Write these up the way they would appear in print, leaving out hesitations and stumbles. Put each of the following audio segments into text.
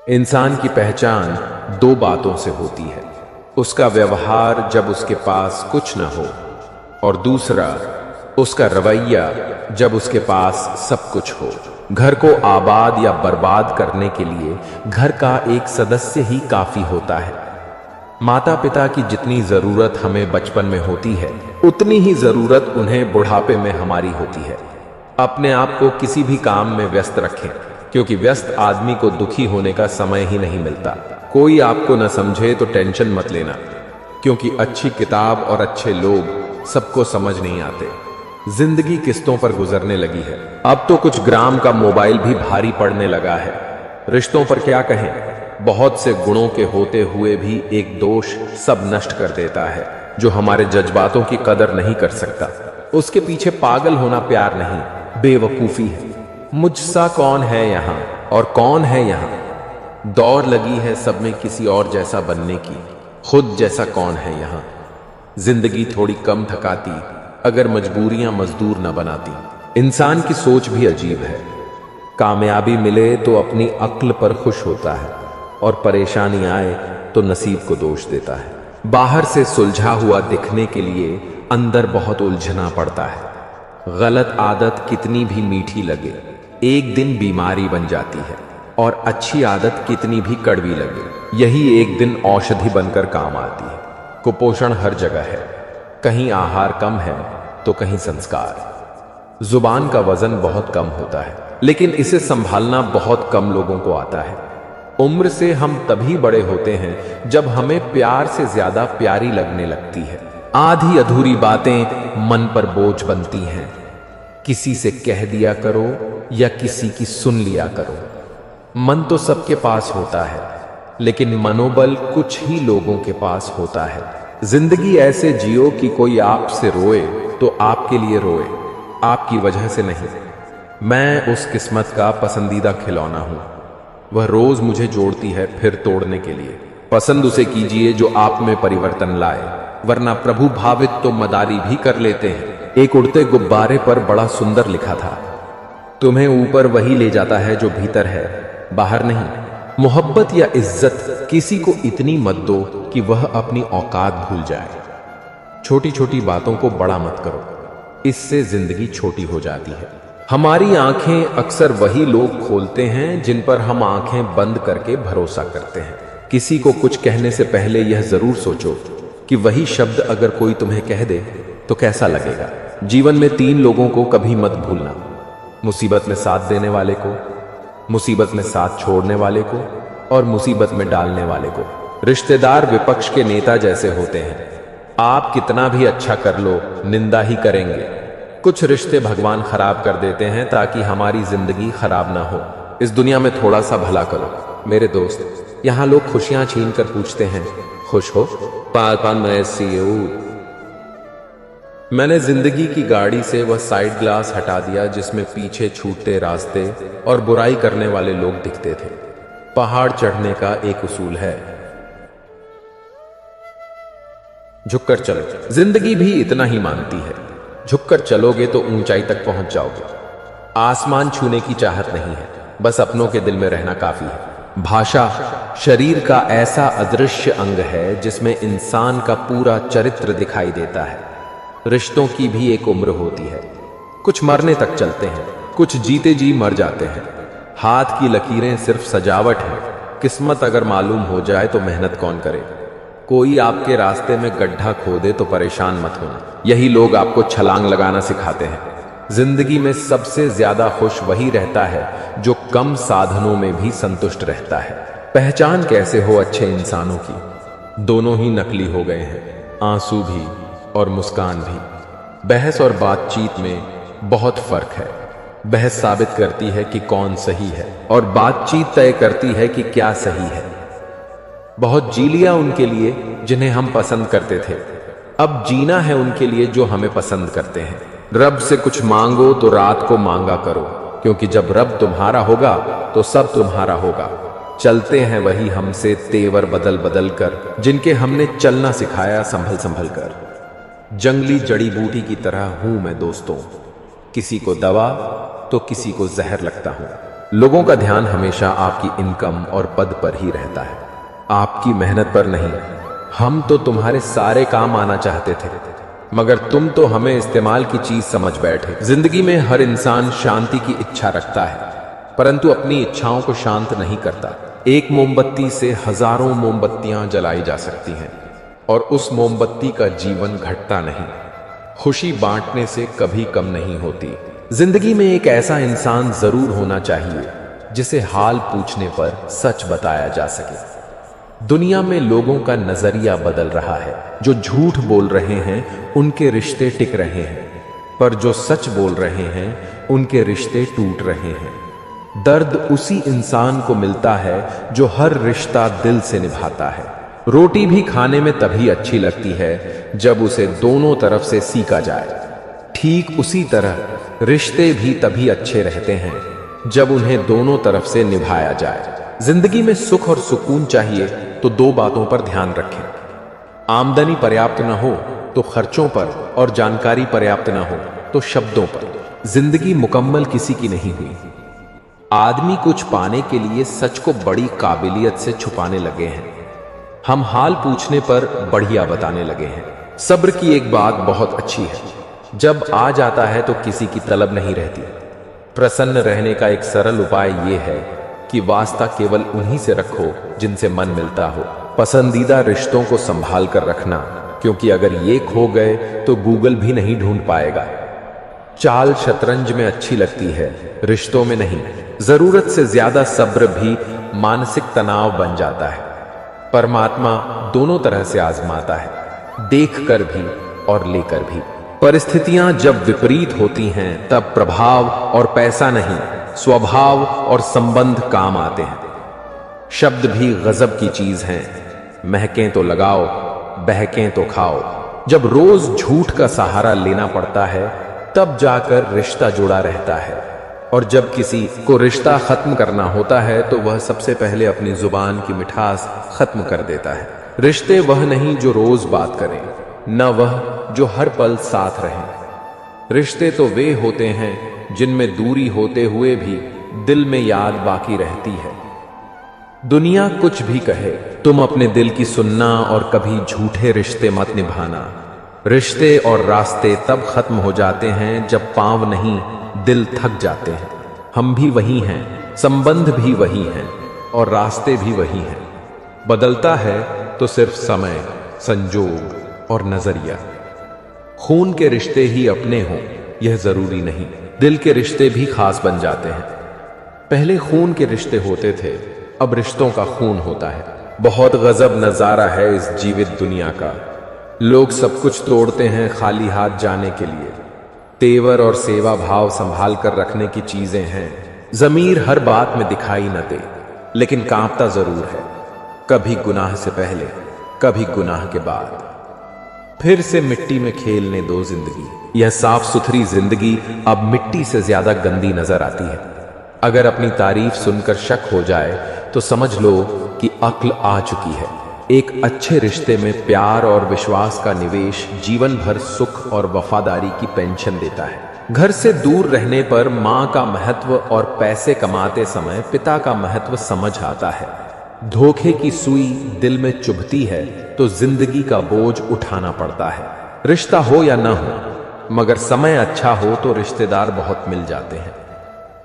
इंसान की पहचान दो बातों से होती है, उसका व्यवहार जब उसके पास कुछ न हो, और दूसरा उसका रवैया जब उसके पास सब कुछ हो। घर को आबाद या बर्बाद करने के लिए घर का एक सदस्य ही काफी होता है। माता पिता की जितनी जरूरत हमें बचपन में होती है, उतनी ही जरूरत उन्हें बुढ़ापे में हमारी होती है। अपने आप को किसी भी काम में व्यस्त रखें, क्योंकि व्यस्त आदमी को दुखी होने का समय ही नहीं मिलता। कोई आपको न समझे तो टेंशन मत लेना, क्योंकि अच्छी किताब और अच्छे लोग सबको समझ नहीं आते। जिंदगी किस्तों पर गुजरने लगी है। अब तो कुछ ग्राम का मोबाइल भी भारी पड़ने लगा है। रिश्तों पर क्या कहें, बहुत से गुणों के होते हुए भी एक दोष सब नष्ट कर देता है। जो हमारे जज्बातों की कदर नहीं कर सकता, उसके पीछे पागल होना प्यार नहीं, बेवकूफी है। मुझसा कौन है यहाँ और कौन है यहाँ, दौड़ लगी है सब में किसी और जैसा बनने की, खुद जैसा कौन है यहाँ। जिंदगी थोड़ी कम थकाती अगर मजबूरियां मजदूर न बनाती। इंसान की सोच भी अजीब है। कामयाबी मिले तो अपनी अक्ल पर खुश होता है, और परेशानी आए तो नसीब को दोष देता है। बाहर से सुलझा हुआ दिखने के लिए अंदर बहुत उलझना पड़ता है। गलत आदत कितनी भी मीठी लगे, एक दिन बीमारी बन जाती है, और अच्छी आदत कितनी भी कड़वी लगे, यही एक दिन औषधि बनकर काम आती है। कुपोषण हर जगह है, कहीं आहार कम है तो कहीं संस्कार। जुबान का वजन बहुत कम होता है, लेकिन इसे संभालना बहुत कम लोगों को आता है। उम्र से हम तभी बड़े होते हैं जब हमें प्यार से ज्यादा प्यारी लगने लगती है। आधी अधूरी बातें मन पर बोझ बनती हैं। किसी से कह दिया करो या किसी की सुन लिया करो। मन तो सबके पास होता है, लेकिन मनोबल कुछ ही लोगों के पास होता है। जिंदगी ऐसे जियो कि कोई आपसे रोए तो आपके लिए रोए, आपकी वजह से नहीं। मैं उस किस्मत का पसंदीदा खिलौना हूं, वह रोज मुझे जोड़ती है फिर तोड़ने के लिए। पसंद उसे कीजिए जो आप में परिवर्तन लाए, वरना प्रभु भावित तो मदारी भी कर लेते हैं। एक उड़ते गुब्बारे पर बड़ा सुंदर लिखा था, तुम्हें ऊपर वही ले जाता है जो भीतर है, बाहर नहीं। मोहब्बत या इज्जत किसी को इतनी मत दो कि वह अपनी औकात भूल जाए। छोटी छोटी बातों को बड़ा मत करो, इससे जिंदगी छोटी हो जाती है। हमारी आंखें अक्सर वही लोग खोलते हैं जिन पर हम आंखें बंद करके भरोसा करते हैं। किसी को कुछ कहने से पहले यह जरूर सोचो कि वही शब्द अगर कोई तुम्हें कह दे तो कैसा लगेगा। जीवन में 3 लोगों को कभी मत भूलना, मुसीबत में साथ देने वाले को, मुसीबत में साथ छोड़ने वाले को, और मुसीबत में डालने वाले को। रिश्तेदार विपक्ष के नेता जैसे होते हैं, आप कितना भी अच्छा कर लो निंदा ही करेंगे। कुछ रिश्ते भगवान खराब कर देते हैं ताकि हमारी जिंदगी खराब ना हो। इस दुनिया में थोड़ा सा भला करो मेरे दोस्त। यहाँ लोग खुशियां छीन कर पूछते हैं, खुश हो? मैंने जिंदगी की गाड़ी से वह साइड ग्लास हटा दिया जिसमें पीछे छूटते रास्ते और बुराई करने वाले लोग दिखते थे। पहाड़ चढ़ने का एक उसूल है, झुककर चलो। जिंदगी भी इतना ही मानती है, झुककर चलोगे तो ऊंचाई तक पहुंच जाओगे। आसमान छूने की चाहत नहीं है, बस अपनों के दिल में रहना काफी है। भाषा शरीर का ऐसा अदृश्य अंग है जिसमें इंसान का पूरा चरित्र दिखाई देता है। रिश्तों की भी एक उम्र होती है, कुछ मरने तक चलते हैं, कुछ जीते जी मर जाते हैं। हाथ की लकीरें सिर्फ सजावट है, किस्मत अगर मालूम हो जाए तो मेहनत कौन करे। कोई आपके रास्ते में गड्ढा खोदे तो परेशान मत होना, यही लोग आपको छलांग लगाना सिखाते हैं। जिंदगी में सबसे ज्यादा खुश वही रहता है जो कम साधनों में भी संतुष्ट रहता है। पहचान कैसे हो अच्छे इंसानों की, दोनों ही नकली हो गए हैं, आंसू भी और मुस्कान भी। बहस और बातचीत में बहुत फर्क है। बहस साबित करती है कि कौन सही है, और बातचीत तय करती है कि क्या सही है। बहुत जी लिया उनके लिए जिन्हें हम पसंद करते थे, अब जीना है उनके लिए जो हमें पसंद करते हैं। रब से कुछ मांगो तो रात को मांगा करो, क्योंकि जब रब तुम्हारा होगा तो सब तुम्हारा होगा। चलते हैं वही हमसे तेवर बदल बदल कर, जिनके हमने चलना सिखाया संभल संभल कर। जंगली जड़ी बूटी की तरह हूं मैं दोस्तों, किसी को दवा तो किसी को जहर लगता हूं। लोगों का ध्यान हमेशा आपकी इनकम और पद पर ही रहता है, आपकी मेहनत पर नहीं। हम तो तुम्हारे सारे काम आना चाहते थे, मगर तुम तो हमें इस्तेमाल की चीज समझ बैठे। जिंदगी में हर इंसान शांति की इच्छा रखता है, परंतु अपनी इच्छाओं को शांत नहीं करता। एक मोमबत्ती से हजारों मोमबत्तियां जलाई जा सकती हैं, और उस मोमबत्ती का जीवन घटता नहीं। खुशी बांटने से कभी कम नहीं होती। जिंदगी में एक ऐसा इंसान जरूर होना चाहिए जिसे हाल पूछने पर सच बताया जा सके। दुनिया में लोगों का नजरिया बदल रहा है। जो झूठ बोल रहे हैं उनके रिश्ते टिक रहे हैं, पर जो सच बोल रहे हैं उनके रिश्ते टूट रहे हैं। दर्द उसी इंसान को मिलता है जो हर रिश्ता दिल से निभाता है। रोटी भी खाने में तभी अच्छी लगती है जब उसे दोनों तरफ से सीका जाए। ठीक उसी तरह रिश्ते भी तभी अच्छे रहते हैं जब उन्हें दोनों तरफ से निभाया जाए। जिंदगी में सुख और सुकून चाहिए तो दो बातों पर ध्यान रखें। आमदनी पर्याप्त न हो तो खर्चों पर, और जानकारी पर्याप्त न हो तो शब्दों पर। जिंदगी मुकम्मल किसी की नहीं हुई। आदमी कुछ पाने के लिए सच को बड़ी काबिलियत से छुपाने लगे हैं। हम हाल पूछने पर बढ़िया बताने लगे हैं। सब्र की एक बात बहुत अच्छी है, जब आ जाता है तो किसी की तलब नहीं रहती। प्रसन्न रहने का एक सरल उपाय यह है कि वास्ता केवल उन्हीं से रखो जिनसे मन मिलता हो। पसंदीदा रिश्तों को संभाल कर रखना, क्योंकि अगर ये खो गए तो गूगल भी नहीं ढूंढ पाएगा। चाल शतरंज में अच्छी लगती है, रिश्तों में नहीं। जरूरत से ज्यादा सब्र भी मानसिक तनाव बन जाता है। परमात्मा दोनों तरह से आजमाता है, देख कर भी और लेकर भी। परिस्थितियां जब विपरीत होती हैं तब प्रभाव और पैसा नहीं, स्वभाव और संबंध काम आते हैं। शब्द भी गजब की चीज हैं, महकें तो लगाओ, बहकें तो खाओ। जब रोज झूठ का सहारा लेना पड़ता है तब जाकर रिश्ता जुड़ा रहता है, और जब किसी को रिश्ता खत्म करना होता है तो वह सबसे पहले अपनी जुबान की मिठास खत्म कर देता है। रिश्ते वह नहीं जो रोज बात करें, न वह जो हर पल साथ रहें। रिश्ते तो वे होते हैं जिनमें दूरी होते हुए भी दिल में याद बाकी रहती है। दुनिया कुछ भी कहे, तुम अपने दिल की सुनना और कभी झूठे रिश्ते मत निभाना। रिश्ते और रास्ते तब खत्म हो जाते हैं जब पांव नहीं दिल थक जाते हैं। हम भी वही हैं, संबंध भी वही हैं, और रास्ते भी वही हैं। बदलता है तो सिर्फ समय, संजोग और नजरिया। खून के रिश्ते ही अपने हों यह जरूरी नहीं, दिल के रिश्ते भी खास बन जाते हैं। पहले खून के रिश्ते होते थे, अब रिश्तों का खून होता है। बहुत गजब नजारा है इस जीवित दुनिया का। लोग सब कुछ तोड़ते हैं खाली हाथ जाने के लिए। तेवर और सेवा भाव संभाल कर रखने की चीजें हैं। जमीर हर बात में दिखाई न दे, लेकिन कांपता जरूर है, कभी गुनाह से पहले, कभी गुनाह के बाद। फिर से मिट्टी में खेलने दो जिंदगी। यह साफ सुथरी जिंदगी अब मिट्टी से ज्यादा गंदी नजर आती है। अगर अपनी तारीफ सुनकर शक हो जाए तो समझ लो कि अक्ल आ चुकी है। एक अच्छे रिश्ते में प्यार और विश्वास का निवेश जीवन भर सुख और वफादारी की पेंशन देता है। घर से दूर रहने पर माँ का महत्व और पैसे कमाते समय पिता का महत्व समझ आता है। धोखे की सुई दिल में चुभती है तो जिंदगी का बोझ उठाना पड़ता है। रिश्ता हो या ना हो, मगर समय अच्छा हो तो रिश्तेदार बहुत मिल जाते हैं।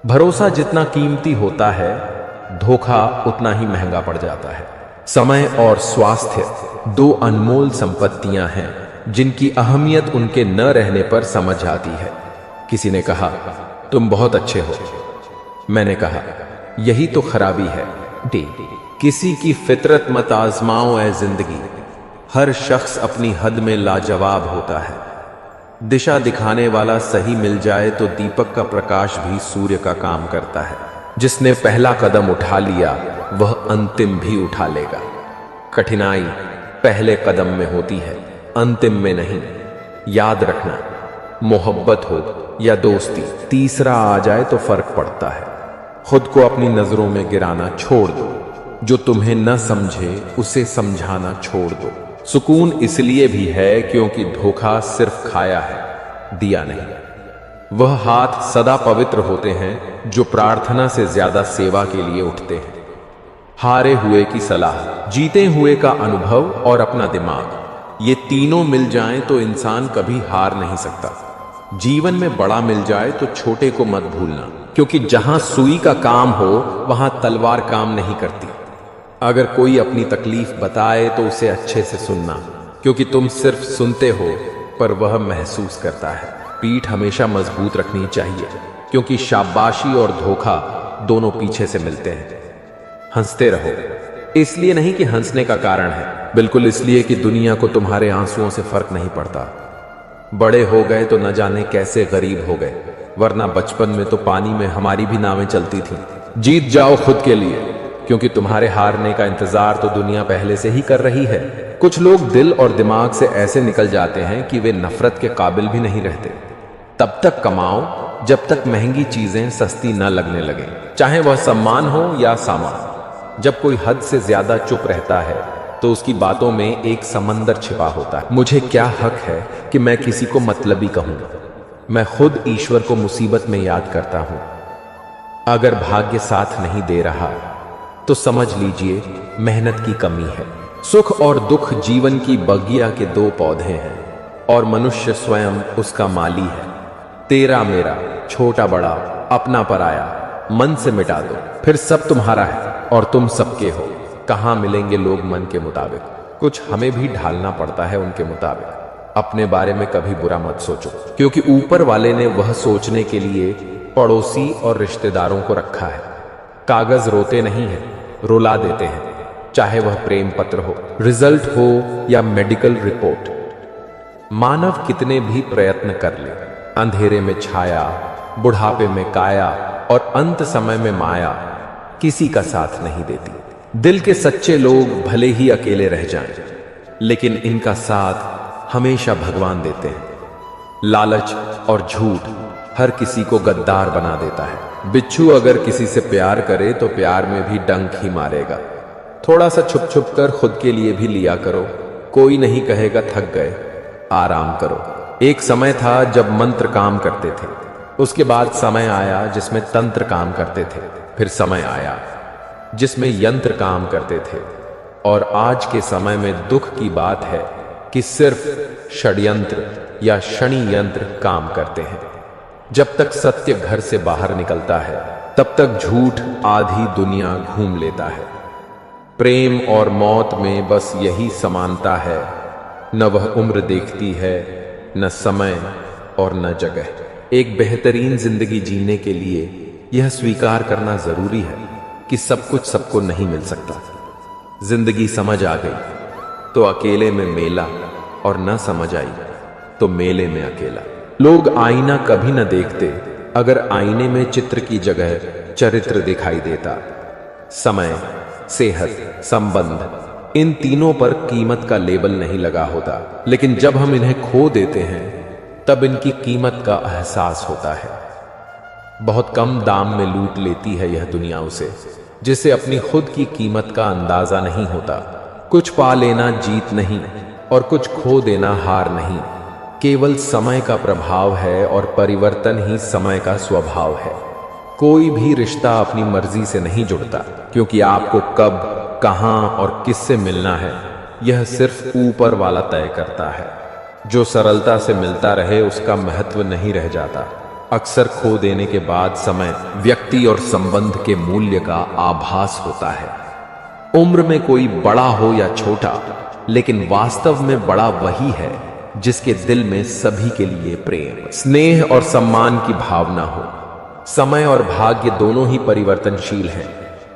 भरोसा जितना कीमती होता है, धोखा उतना ही महंगा पड़ जाता है। समय और स्वास्थ्य दो अनमोल संपत्तियां हैं जिनकी अहमियत उनके न रहने पर समझ आती है। किसी ने कहा, तुम बहुत अच्छे हो। मैंने कहा, यही तो खराबी है। किसी की फितरत मत आजमाओ ऐ जिंदगी, हर शख्स अपनी हद में लाजवाब होता है। दिशा दिखाने वाला सही मिल जाए तो दीपक का प्रकाश भी सूर्य का काम करता है। जिसने पहला कदम उठा लिया वह अंतिम भी उठा लेगा। कठिनाई पहले कदम में होती है, अंतिम में नहीं। याद रखना, मोहब्बत हो या दोस्ती, तीसरा आ जाए तो फर्क पड़ता है। खुद को अपनी नजरों में गिराना छोड़ दो। जो तुम्हें न समझे उसे समझाना छोड़ दो। सुकून इसलिए भी है क्योंकि धोखा सिर्फ खाया है, दिया नहीं। वह हाथ सदा पवित्र होते हैं जो प्रार्थना से ज्यादा सेवा के लिए उठते हैं। हारे हुए की सलाह, जीते हुए का अनुभव और अपना दिमाग, ये तीनों मिल जाएं तो इंसान कभी हार नहीं सकता। जीवन में बड़ा मिल जाए तो छोटे को मत भूलना, क्योंकि जहां सुई का काम हो वहां तलवार काम नहीं करती। अगर कोई अपनी तकलीफ बताए तो उसे अच्छे से सुनना, क्योंकि तुम सिर्फ सुनते हो पर वह महसूस करता है। पीठ हमेशा मजबूत रखनी चाहिए, क्योंकि शाबाशी और धोखा दोनों पीछे से मिलते हैं। हंसते रहो, इसलिए नहीं कि हंसने का कारण है, बिल्कुल इसलिए कि दुनिया को तुम्हारे आंसुओं से फर्क नहीं पड़ता। बड़े हो गए तो न जाने कैसे गरीब हो गए, वरना बचपन में तो पानी में हमारी भी नावें चलती थी। जीत जाओ खुद के लिए, क्योंकि तुम्हारे हारने का इंतजार तो दुनिया पहले से ही कर रही है। कुछ लोग दिल और दिमाग से ऐसे निकल जाते हैं कि वे नफरत के काबिल भी नहीं रहते। तब तक कमाओ जब तक महंगी चीजें सस्ती न लगने लगे, चाहे वह सम्मान हो या सामान। जब कोई हद से ज्यादा चुप रहता है तो उसकी बातों में एक समंदर छिपा होता है। मुझे क्या हक है कि मैं किसी को मतलबी कहूं? मैं खुद ईश्वर को मुसीबत में याद करता हूं। अगर भाग्य साथ नहीं दे रहा तो समझ लीजिए मेहनत की कमी है। सुख और दुख जीवन की बगिया के दो पौधे हैं और मनुष्य स्वयं उसका माली है। तेरा मेरा, छोटा बड़ा, अपना पराया, मन से मिटा दो, फिर सब तुम्हारा है और तुम सबके हो। कहां मिलेंगे लोग मन के मुताबिक? कुछ हमें भी ढालना पड़ता है उनके मुताबिक। अपने बारे में कभी बुरा मत सोचो, क्योंकि ऊपर वाले ने वह सोचने के लिए पड़ोसी और रिश्तेदारों को रखा है। कागज रोते नहीं है, रुला देते हैं, चाहे वह प्रेम पत्र हो, रिजल्ट हो या मेडिकल रिपोर्ट। मानव कितने भी प्रयत्न कर ले, अंधेरे में छाया, बुढ़ापे में काया और अंत समय में माया किसी का साथ नहीं देती। दिल के सच्चे लोग भले ही अकेले रह जाएं, लेकिन इनका साथ हमेशा भगवान देते हैं। लालच और झूठ हर किसी को गद्दार बना देता है। बिच्छू अगर किसी से प्यार करे तो प्यार में भी डंक ही मारेगा। थोड़ा सा छुप छुप कर खुद के लिए भी लिया करो, कोई नहीं कहेगा थक गए, आराम करो। एक समय था जब मंत्र काम करते थे, उसके बाद समय आया जिसमें तंत्र काम करते थे, फिर समय आया जिसमें यंत्र काम करते थे, और आज के समय में दुख की बात है कि सिर्फ षड्यंत्र या शनि यंत्र काम करते हैं। जब तक सत्य घर से बाहर निकलता है तब तक झूठ आधी दुनिया घूम लेता है। प्रेम और मौत में बस यही समानता है, न वह उम्र देखती है, न समय और न जगह। एक बेहतरीन जिंदगी जीने के लिए यह स्वीकार करना जरूरी है कि सब कुछ सबको नहीं मिल सकता। जिंदगी समझ आ गई तो अकेले में मेला, और न समझ आई तो मेले में अकेला। लोग आईना कभी न देखते अगर आईने में चित्र की जगह चरित्र दिखाई देता। समय, सेहत, संबंध, इन तीनों पर कीमत का लेबल नहीं लगा होता, लेकिन जब हम इन्हें खो देते हैं तब इनकी कीमत का एहसास होता है। बहुत कम दाम में लूट लेती है यह दुनिया उसे, जिसे अपनी खुद की कीमत का अंदाजा नहीं होता। कुछ पा लेना जीत नहीं और कुछ खो देना हार नहीं, केवल समय का प्रभाव है और परिवर्तन ही समय का स्वभाव है। कोई भी रिश्ता अपनी मर्जी से नहीं जुड़ता, क्योंकि आपको कब, कहां और किससे मिलना है यह सिर्फ ऊपर वाला तय करता है। जो सरलता से मिलता रहे उसका महत्व नहीं रह जाता। अक्सर खो देने के बाद समय, व्यक्ति और संबंध के मूल्य का आभास होता है। उम्र में कोई बड़ा हो या छोटा, लेकिन वास्तव में बड़ा वही है जिसके दिल में सभी के लिए प्रेम, स्नेह और सम्मान की भावना हो। समय और भाग्य दोनों ही परिवर्तनशील हैं,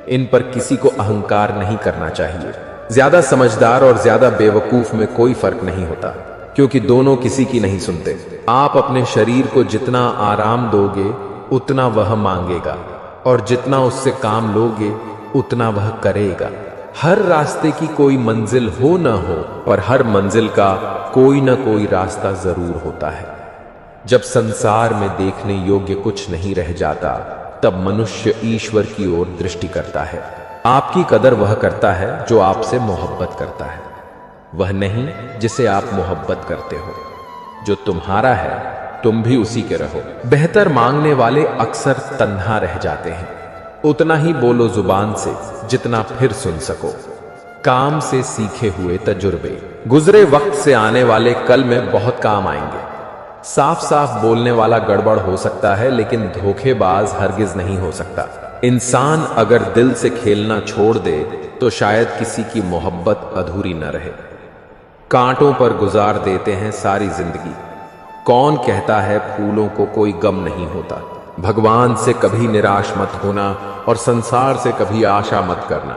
इन पर किसी को अहंकार नहीं करना चाहिए। ज्यादा समझदार और ज्यादा बेवकूफ में कोई फर्क नहीं होता, क्योंकि दोनों किसी की नहीं सुनते। आप अपने शरीर को जितना आराम दोगे उतना वह मांगेगा, और जितना उससे काम लोगे उतना वह करेगा। हर रास्ते की कोई मंजिल हो न हो, पर हर मंजिल का कोई न कोई रास्ता जरूर होता है। जब संसार में देखने योग्य कुछ नहीं रह जाता, तब मनुष्य ईश्वर की ओर दृष्टि करता है। आपकी कदर वह करता है जो आपसे मोहब्बत करता है, वह नहीं जिसे आप मोहब्बत करते हो। जो तुम्हारा है तुम भी उसी के रहो। बेहतर मांगने वाले अक्सर तन्हा रह जाते हैं। उतना ही बोलो जुबान से जितना फिर सुन सको। काम से सीखे हुए तजुर्बे गुजरे वक्त से आने वाले कल में बहुत काम आएंगे। साफ साफ बोलने वाला गड़बड़ हो सकता है, लेकिन धोखेबाज हरगिज नहीं हो सकता। इंसान अगर दिल से खेलना छोड़ दे तो शायद किसी की मोहब्बत अधूरी न रहे। कांटों पर गुजार देते हैं सारी जिंदगी। कौन कहता है फूलों को कोई गम नहीं होता। भगवान से कभी निराश मत होना और संसार से कभी आशा मत करना।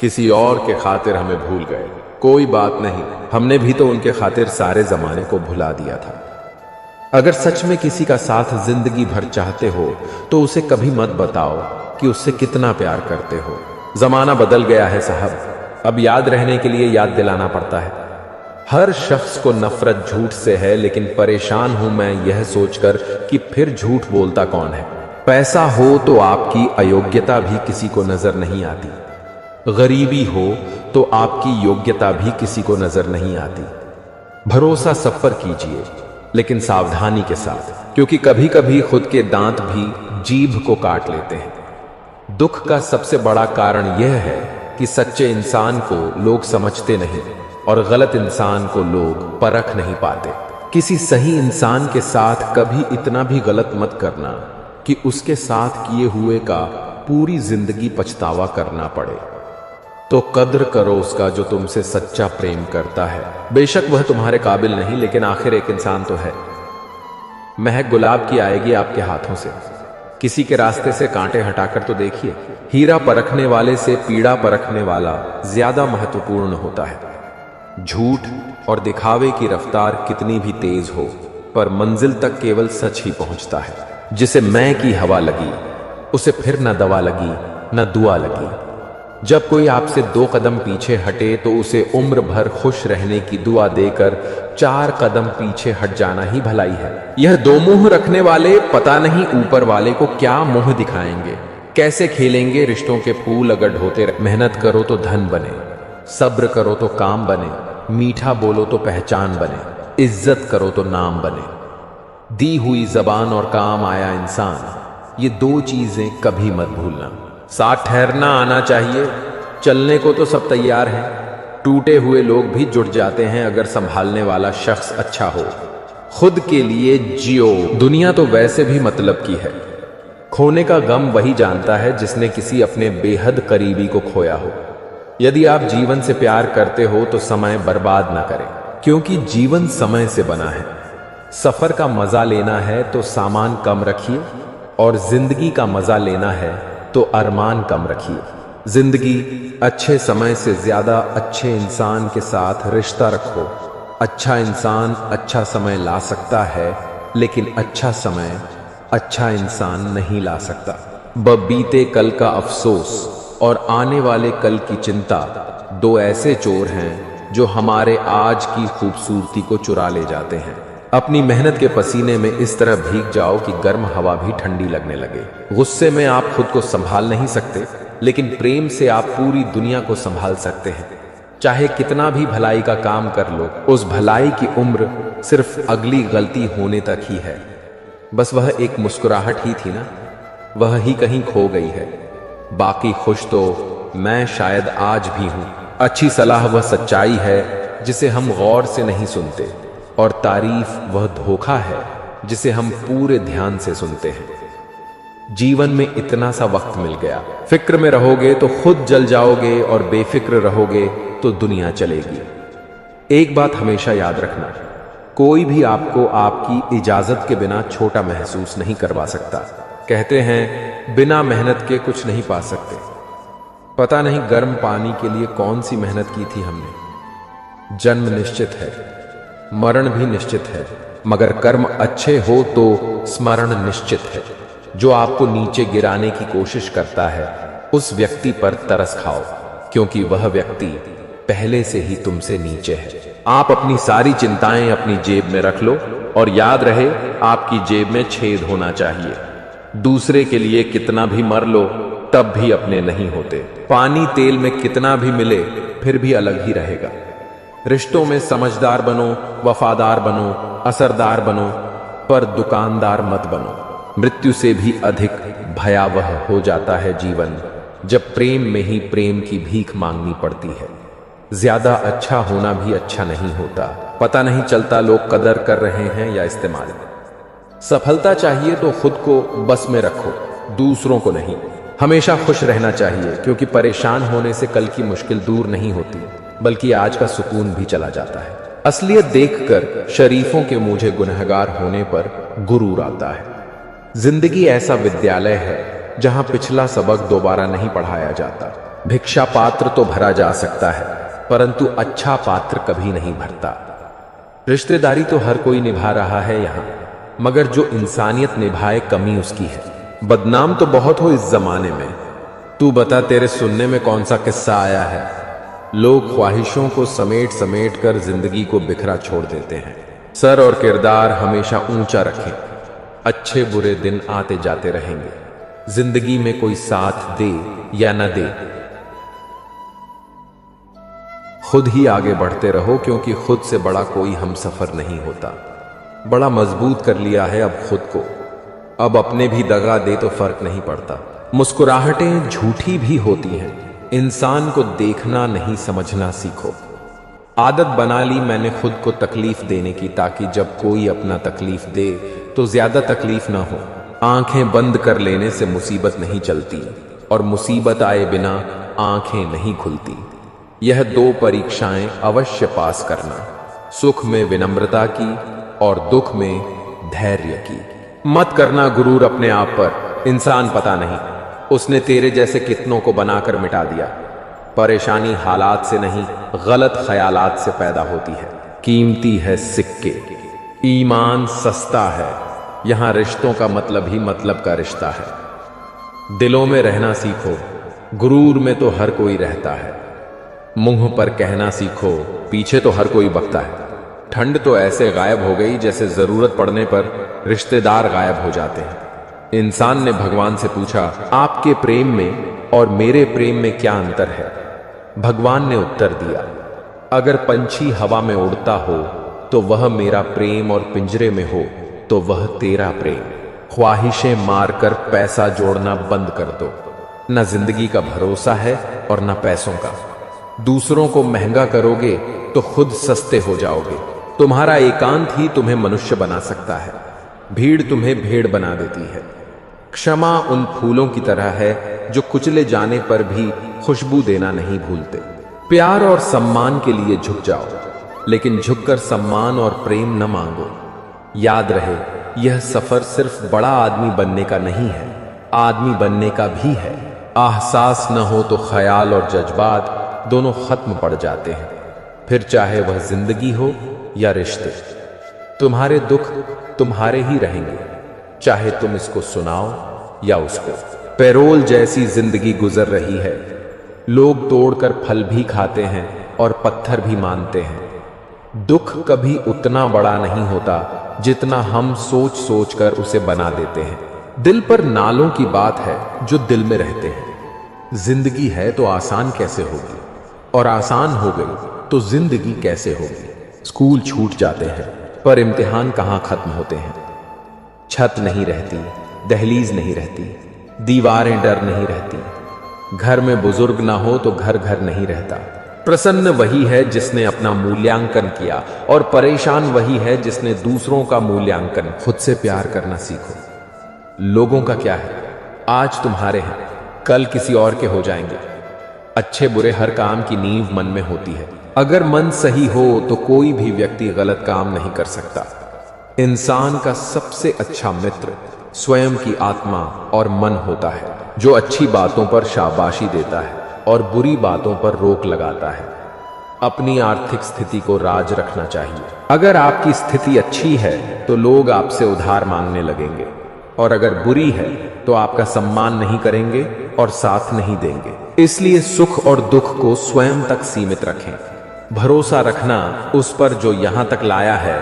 किसी और के खातिर हमें भूल गए, कोई बात नहीं, हमने भी तो उनके खातिर सारे जमाने को भुला दिया था। अगर सच में किसी का साथ जिंदगी भर चाहते हो तो उसे कभी मत बताओ कि उससे कितना प्यार करते हो। जमाना बदल गया है साहब, अब याद रहने के लिए याद दिलाना पड़ता है। हर शख्स को नफरत झूठ से है, लेकिन परेशान हूं मैं यह सोचकर कि फिर झूठ बोलता कौन है। पैसा हो तो आपकी अयोग्यता भी किसी को नजर नहीं आती। गरीबी हो तो आपकी योग्यता भी किसी को नजर नहीं आती। भरोसा सब पर कीजिए, लेकिन सावधानी के साथ, क्योंकि कभी कभी खुद के दांत भी जीभ को काट लेते हैं। दुख का सबसे बड़ा कारण यह है कि सच्चे इंसान को लोग समझते नहीं और गलत इंसान को लोग परख नहीं पाते। किसी सही इंसान के साथ कभी इतना भी गलत मत करना कि उसके साथ किए हुए का पूरी जिंदगी पछतावा करना पड़े। तो कद्र करो उसका जो तुमसे सच्चा प्रेम करता है। बेशक वह तुम्हारे काबिल नहीं, लेकिन आखिर एक इंसान तो है। महक गुलाब की आएगी आपके हाथों से। किसी के रास्ते से कांटे हटाकर तो देखिए। हीरा परखने वाले से पीड़ा परखने वाला ज्यादा महत्वपूर्ण होता है। झूठ और दिखावे की रफ्तार कितनी भी तेज हो, पर मंजिल तक केवल सच ही पहुंचता है। जिसे मैं की हवा लगी उसे फिर न दवा लगी न दुआ लगी। जब कोई आपसे 2 कदम पीछे हटे तो उसे उम्र भर खुश रहने की दुआ देकर 4 कदम पीछे हट जाना ही भलाई है। यह 2 मुंह रखने वाले पता नहीं ऊपर वाले को क्या मुंह दिखाएंगे, कैसे खेलेंगे रिश्तों के फूल अगर ढोते रहे। मेहनत करो तो धन बने, सब्र करो तो काम बने, मीठा बोलो तो पहचान बने, इज्जत करो तो नाम बने। दी हुई जबान और काम आया इंसान, ये 2 चीजें कभी मत भूलना। साथ ठहरना आना चाहिए, चलने को तो सब तैयार हैं। टूटे हुए लोग भी जुट जाते हैं अगर संभालने वाला शख्स अच्छा हो। खुद के लिए जियो, दुनिया तो वैसे भी मतलब की है। खोने का गम वही जानता है जिसने किसी अपने बेहद करीबी को खोया हो। यदि आप जीवन से प्यार करते हो तो समय बर्बाद ना करें, क्योंकि जीवन समय से बना है। सफर का मजा लेना है तो सामान कम रखिए, और जिंदगी का मजा लेना है तो अरमान कम रखिए। जिंदगी अच्छे समय से ज्यादा अच्छे इंसान के साथ रिश्ता रखो। अच्छा इंसान अच्छा समय ला सकता है, लेकिन अच्छा समय अच्छा इंसान नहीं ला सकता। बीते कल का अफसोस और आने वाले कल की चिंता 2 ऐसे चोर हैं जो हमारे आज की खूबसूरती को चुरा ले जाते हैं। अपनी मेहनत के पसीने में इस तरह भीग जाओ कि गर्म हवा भी ठंडी लगने लगे। गुस्से में आप खुद को संभाल नहीं सकते, लेकिन प्रेम से आप पूरी दुनिया को संभाल सकते हैं। चाहे कितना भी भलाई का काम कर लो, उस भलाई की उम्र सिर्फ अगली गलती होने तक ही है। बस वह एक मुस्कुराहट ही थी ना, वह ही कहीं खो गई है। बाकी खुश तो मैं शायद आज भी हूं। अच्छी सलाह वह सच्चाई है जिसे हम गौर से नहीं सुनते, और तारीफ वह धोखा है जिसे हम पूरे ध्यान से सुनते हैं। जीवन में इतना सा वक्त मिल गया, फिक्र में रहोगे तो खुद जल जाओगे, और बेफिक्र रहोगे तो दुनिया चलेगी। एक बात हमेशा याद रखना, कोई भी आपको आपकी इजाजत के बिना छोटा महसूस नहीं करवा सकता। कहते हैं बिना मेहनत के कुछ नहीं पा सकते। पता नहीं गर्म पानी के लिए कौन सी मेहनत की थी हमने। जन्म निश्चित है, मरण भी निश्चित है, मगर कर्म अच्छे हो तो स्मरण निश्चित है। जो आपको नीचे गिराने की कोशिश करता है उस व्यक्ति पर तरस खाओ, क्योंकि वह व्यक्ति पहले से ही तुमसे नीचे है। आप अपनी सारी चिंताएं अपनी जेब में रख लो, और याद रहे आपकी जेब में छेद होना चाहिए। दूसरे के लिए कितना भी मर लो तब भी अपने नहीं होते। पानी तेल में कितना भी मिले फिर भी अलग ही रहेगा। रिश्तों में समझदार बनो, वफादार बनो, असरदार बनो, पर दुकानदार मत बनो। मृत्यु से भी अधिक भयावह हो जाता है जीवन जब प्रेम में ही प्रेम की भीख मांगनी पड़ती है। ज्यादा अच्छा होना भी अच्छा नहीं होता। पता नहीं चलता लोग कदर कर रहे हैं या इस्तेमाल। सफलता चाहिए तो खुद को बस में रखो, दूसरों को नहीं। हमेशा खुश रहना चाहिए, क्योंकि परेशान होने से कल की मुश्किल दूर नहीं होती, बल्कि आज का सुकून भी चला जाता है। असलियत देखकर शरीफों के मुझे गुनहगार होने पर गुरूर आता है। जिंदगी ऐसा विद्यालय है जहां पिछला सबक दोबारा नहीं पढ़ाया जाता। भिक्षा पात्र तो भरा जा सकता है, परंतु अच्छा पात्र कभी नहीं भरता। रिश्तेदारी तो हर कोई निभा रहा है यहाँ, मगर जो इंसानियत निभाए कमी उसकी है। बदनाम तो बहुत हो इस जमाने में। तू बता, तेरे सुनने में कौन सा किस्सा आया है? लोग ख्वाहिशों को समेट समेट कर जिंदगी को बिखरा छोड़ देते हैं। सर और किरदार हमेशा ऊंचा रखें। अच्छे बुरे दिन आते जाते रहेंगे। जिंदगी में कोई साथ दे या न दे, खुद ही आगे बढ़ते रहो, क्योंकि खुद से बड़ा कोई हमसफर नहीं होता। बड़ा मजबूत कर लिया है अब खुद को, अब अपने भी दगा दे तो फर्क नहीं पड़ता। मुस्कुराहटें झूठी भी होती हैं। इंसान को देखना नहीं समझना सीखो। आदत बना ली मैंने खुद को तकलीफ देने की, ताकि जब कोई अपना तकलीफ दे तो ज्यादा तकलीफ ना हो। आंखें बंद कर लेने से मुसीबत नहीं चलती, और मुसीबत आए बिना आंखें नहीं खुलती। यह 2 परीक्षाएं अवश्य पास करना, सुख में विनम्रता की और दुख में धैर्य की। मत करना गुरूर अपने आप पर। इंसान पता नहीं, उसने तेरे जैसे कितनों को बनाकर मिटा दिया। परेशानी हालात से नहीं, गलत ख्यालात से पैदा होती है। कीमती है सिक्के, ईमान सस्ता है। यहां रिश्तों का मतलब ही मतलब का रिश्ता है। दिलों में रहना सीखो, गुरूर में तो हर कोई रहता है। मुंह पर कहना सीखो, पीछे तो हर कोई बकता है। ठंड तो ऐसे गायब हो गई जैसे जरूरत पड़ने पर रिश्तेदार गायब हो जाते हैं। इंसान ने भगवान से पूछा, आपके प्रेम में और मेरे प्रेम में क्या अंतर है? भगवान ने उत्तर दिया, अगर पंछी हवा में उड़ता हो तो वह मेरा प्रेम, और पिंजरे में हो तो वह तेरा प्रेम। ख्वाहिशें मारकर पैसा जोड़ना बंद कर दो। न जिंदगी का भरोसा है और न पैसों का। दूसरों को महंगा करोगे तो खुद सस्ते हो जाओगे। तुम्हारा एकांत ही तुम्हें मनुष्य बना सकता है। भीड़ तुम्हें भेड़ बना देती है। क्षमा उन फूलों की तरह है जो कुचले जाने पर भी खुशबू देना नहीं भूलते। प्यार और सम्मान के लिए झुक जाओ, लेकिन झुककर सम्मान और प्रेम न मांगो। याद रहे, यह सफर सिर्फ बड़ा आदमी बनने का नहीं है, आदमी बनने का भी है। एहसास न हो तो ख्याल और जज्बात दोनों खत्म पड़ जाते हैं। फिर चाहे वह जिंदगी हो या रिश्ते, तुम्हारे दुख तुम्हारे ही रहेंगे, चाहे तुम इसको सुनाओ या उसको। पैरोल जैसी जिंदगी गुजर रही है। लोग तोड़कर फल भी खाते हैं और पत्थर भी मानते हैं। दुख कभी उतना बड़ा नहीं होता जितना हम सोच सोच कर उसे बना देते हैं। दिल पर नालों की बात है जो दिल में रहते हैं। जिंदगी है तो आसान कैसे होगी, और आसान हो गई तो जिंदगी कैसे होगी। स्कूल छूट जाते हैं पर इम्तिहान कहाँ खत्म होते हैं। छत नहीं रहती, दहलीज नहीं रहती, दीवारें डर नहीं रहती। घर में बुजुर्ग ना हो तो घर घर नहीं रहता। प्रसन्न वही है जिसने अपना मूल्यांकन किया, और परेशान वही है जिसने दूसरों का मूल्यांकन। खुद से प्यार करना सीखो। लोगों का क्या है, आज तुम्हारे हैं, कल किसी और के हो जाएंगे। अच्छे बुरे हर काम की नींव मन में होती है। अगर मन सही हो तो कोई भी व्यक्ति गलत काम नहीं कर सकता। इंसान का सबसे अच्छा मित्र स्वयं की आत्मा और मन होता है, जो अच्छी बातों पर शाबाशी देता है और बुरी बातों पर रोक लगाता है। अपनी आर्थिक स्थिति को राज रखना चाहिए। अगर आपकी स्थिति अच्छी है तो लोग आपसे उधार मांगने लगेंगे, और अगर बुरी है तो आपका सम्मान नहीं करेंगे और साथ नहीं देंगे। इसलिए सुख और दुख को स्वयं तक सीमित रखें। भरोसा रखना उस पर जो यहां तक लाया है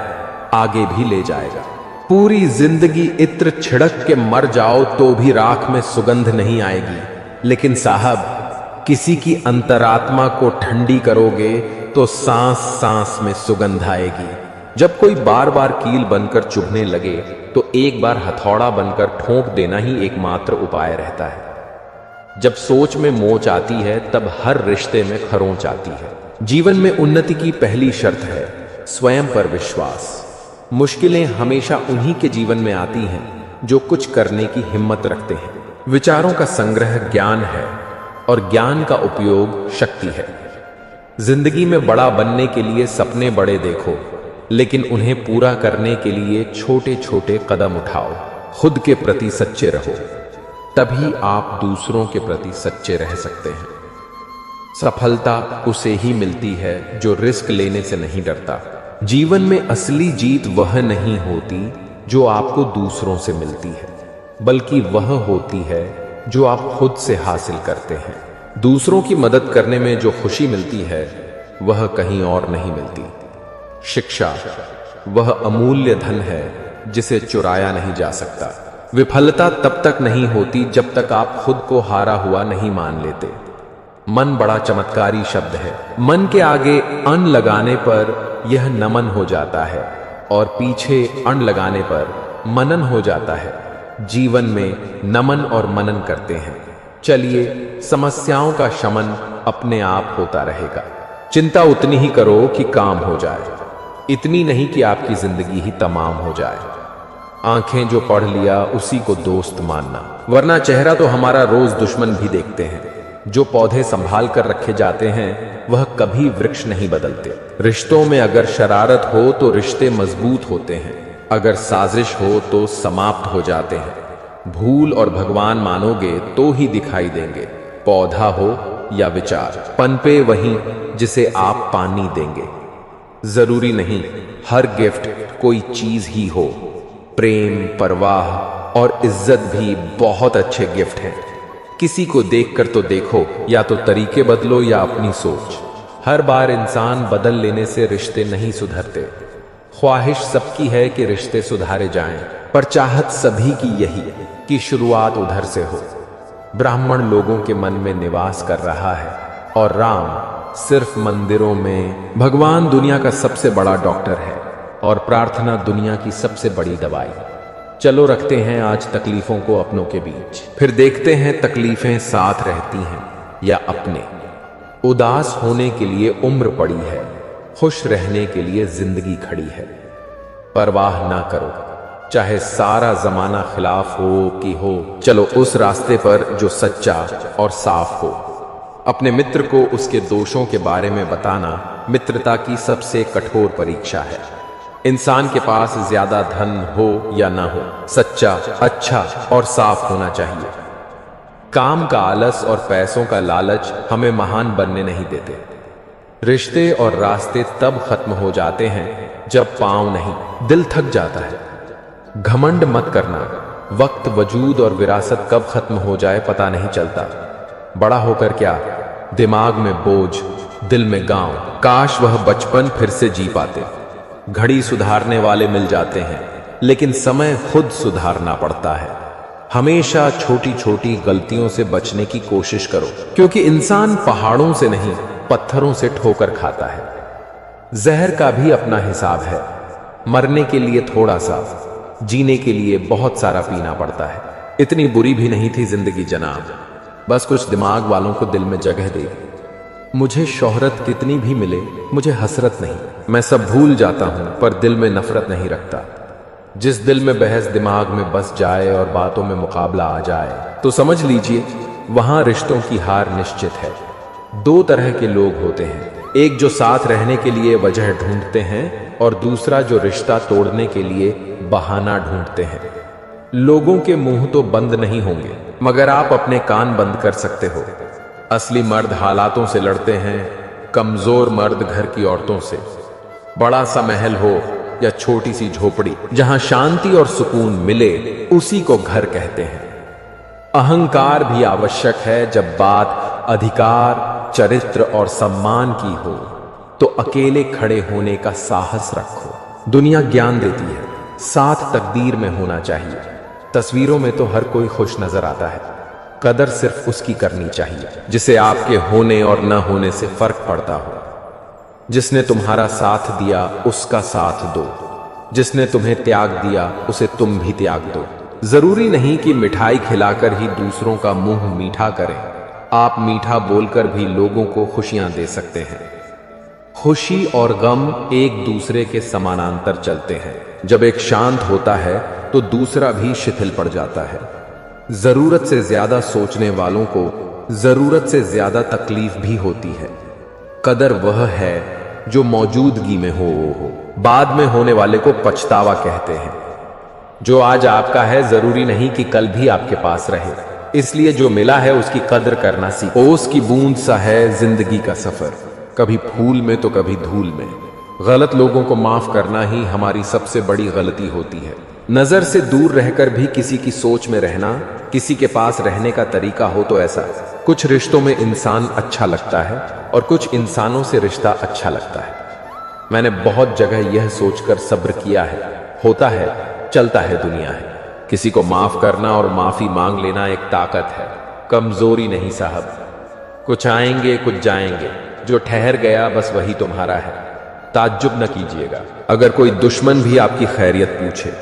आगे भी ले जाएगा। पूरी जिंदगी इत्र छिड़क के मर जाओ तो भी राख में सुगंध नहीं आएगी, लेकिन साहब किसी की अंतरात्मा को ठंडी करोगे तो सांस सांस में सुगंध आएगी। जब कोई बार बार कील बनकर चुभने लगे तो एक बार हथौड़ा बनकर ठोंक देना ही एकमात्र उपाय रहता है। जब सोच में मोच आती है तब हर रिश्ते में खरोंच आती है। जीवन में उन्नति की पहली शर्त है स्वयं पर विश्वास। मुश्किलें हमेशा उन्हीं के जीवन में आती हैं जो कुछ करने की हिम्मत रखते हैं। विचारों का संग्रह ज्ञान है और ज्ञान का उपयोग शक्ति है। जिंदगी में बड़ा बनने के लिए सपने बड़े देखो, लेकिन उन्हें पूरा करने के लिए छोटे छोटे कदम उठाओ। खुद के प्रति सच्चे रहो, तभी आप दूसरों के प्रति सच्चे रह सकते हैं। सफलता उसे ही मिलती है जो रिस्क लेने से नहीं डरता। जीवन में असली जीत वह नहीं होती जो आपको दूसरों से मिलती है, बल्कि वह होती है जो आप खुद से हासिल करते हैं। दूसरों की मदद करने में जो खुशी मिलती है वह कहीं और नहीं मिलती। शिक्षा वह अमूल्य धन है जिसे चुराया नहीं जा सकता। विफलता तब तक नहीं होती जब तक आप खुद को हारा हुआ नहीं मान लेते। मन बड़ा चमत्कारी शब्द है। मन के आगे अन लगाने पर यह नमन हो जाता है और पीछे अण लगाने पर मनन हो जाता है। जीवन में नमन और मनन करते हैं। चलिए, समस्याओं का शमन अपने आप होता रहेगा। चिंता उतनी ही करो कि काम हो जाए, इतनी नहीं कि आपकी जिंदगी ही तमाम हो जाए। आंखें जो पढ़ लिया उसी को दोस्त मानना, वरना चेहरा तो हमारा रोज दुश्मन भी देखते हैं। जो पौधे संभाल कर रखे जाते हैं वह कभी वृक्ष नहीं बदलते। रिश्तों में अगर शरारत हो तो रिश्ते मजबूत होते हैं, अगर साजिश हो तो समाप्त हो जाते हैं। भूल और भगवान मानोगे तो ही दिखाई देंगे। पौधा हो या विचार, पनपे वहीं जिसे आप पानी देंगे। जरूरी नहीं हर गिफ्ट कोई चीज ही हो। प्रेम, परवाह और इज्जत भी बहुत अच्छे गिफ्ट हैं। किसी को देखकर तो देखो, या तो तरीके बदलो या अपनी सोच। हर बार इंसान बदल लेने से रिश्ते नहीं सुधरते। ख्वाहिश सबकी है कि रिश्ते सुधारे जाएं, पर चाहत सभी की यही कि शुरुआत उधर से हो। ब्राह्मण लोगों के मन में निवास कर रहा है और राम सिर्फ मंदिरों में। भगवान दुनिया का सबसे बड़ा डॉक्टर है और प्रार्थना दुनिया की सबसे बड़ी दवाई। चलो रखते हैं आज तकलीफों को अपनों के बीच, फिर देखते हैं तकलीफें साथ रहती हैं या अपने। उदास होने के लिए उम्र पड़ी है, खुश रहने के लिए जिंदगी खड़ी है। परवाह ना करो, चाहे सारा जमाना खिलाफ हो कि हो। चलो उस रास्ते पर जो सच्चा और साफ हो। अपने मित्र को उसके दोषों के बारे में बताना मित्रता की सबसे कठोर परीक्षा है। इंसान के पास ज्यादा धन हो या ना हो, सच्चा, अच्छा और साफ होना चाहिए। काम का आलस और पैसों का लालच हमें महान बनने नहीं देते। रिश्ते और रास्ते तब खत्म हो जाते हैं जब पांव नहीं, दिल थक जाता है। घमंड मत करना, वक्त, वजूद और विरासत कब खत्म हो जाए पता नहीं चलता। बड़ा होकर क्या, दिमाग में बोझ, दिल में गांव। काश वह बचपन फिर से जी पाते। घड़ी सुधारने वाले मिल जाते हैं, लेकिन समय खुद सुधारना पड़ता है। हमेशा छोटी छोटी गलतियों से बचने की कोशिश करो, क्योंकि इंसान पहाड़ों से नहीं पत्थरों से ठोकर खाता है। जहर का भी अपना हिसाब है। मरने के लिए थोड़ा सा, जीने के लिए बहुत सारा पीना पड़ता है। इतनी बुरी भी नहीं थी जिंदगी जनाब, बस कुछ दिमाग वालों को दिल में जगह दे। मुझे शोहरत कितनी भी मिले मुझे हसरत नहीं। मैं सब भूल जाता हूं पर दिल में नफरत नहीं रखता। जिस दिल में बहस दिमाग में बस जाए और बातों में मुकाबला आ जाए तो समझ लीजिए वहां रिश्तों की हार निश्चित है। दो तरह के लोग होते हैं, एक जो साथ रहने के लिए वजह ढूंढते हैं और दूसरा जो रिश्ता तोड़ने के लिए बहाना ढूंढते हैं। लोगों के मुंह तो बंद नहीं होंगे, मगर आप अपने कान बंद कर सकते हो। असली मर्द हालातों से लड़ते हैं, कमजोर मर्द घर की औरतों से। बड़ा सा महल हो या छोटी सी झोपड़ी, जहां शांति और सुकून मिले उसी को घर कहते हैं। अहंकार भी आवश्यक है जब बात अधिकार, चरित्र और सम्मान की हो, तो अकेले खड़े होने का साहस रखो। दुनिया ज्ञान देती है, साथ तकदीर में होना चाहिए। तस्वीरों में तो हर कोई खुश नजर आता है, कदर सिर्फ उसकी करनी चाहिए जिसे आपके होने और न होने से फर्क पड़ता हो। जिसने तुम्हारा साथ दिया उसका साथ दो, जिसने तुम्हें त्याग दिया उसे तुम भी त्याग दो। जरूरी नहीं कि मिठाई खिलाकर ही दूसरों का मुंह मीठा करें, आप मीठा बोलकर भी लोगों को खुशियां दे सकते हैं। खुशी और गम एक दूसरे के समानांतर चलते हैं। जब एक शांत होता है तो दूसरा भी शिथिल पड़ जाता है। जरूरत से ज्यादा सोचने वालों को जरूरत से ज्यादा तकलीफ भी होती है। कदर वह है जो मौजूदगी में हो, बाद में होने वाले को पछतावा कहते हैं। जो आज आपका है जरूरी नहीं कि कल भी आपके पास रहे, इसलिए जो मिला है उसकी कदर करना सीखो। ओस की बूंद सा है जिंदगी का सफर, कभी फूल में तो कभी धूल में। गलत लोगों को माफ करना ही हमारी सबसे बड़ी गलती होती है। नजर से दूर रहकर भी किसी की सोच में रहना, किसी के पास रहने का तरीका हो तो ऐसा। कुछ रिश्तों में इंसान अच्छा लगता है और कुछ इंसानों से रिश्ता अच्छा लगता है। मैंने बहुत जगह यह सोचकर सब्र किया है, होता है, चलता है, दुनिया है। किसी को माफ करना और माफी मांग लेना एक ताकत है, कमजोरी नहीं साहब। कुछ आएंगे कुछ जाएंगे, जो ठहर गया बस वही तुम्हारा है। ताज्जुब न कीजिएगा अगर कोई दुश्मन भी आपकी खैरियत पूछे।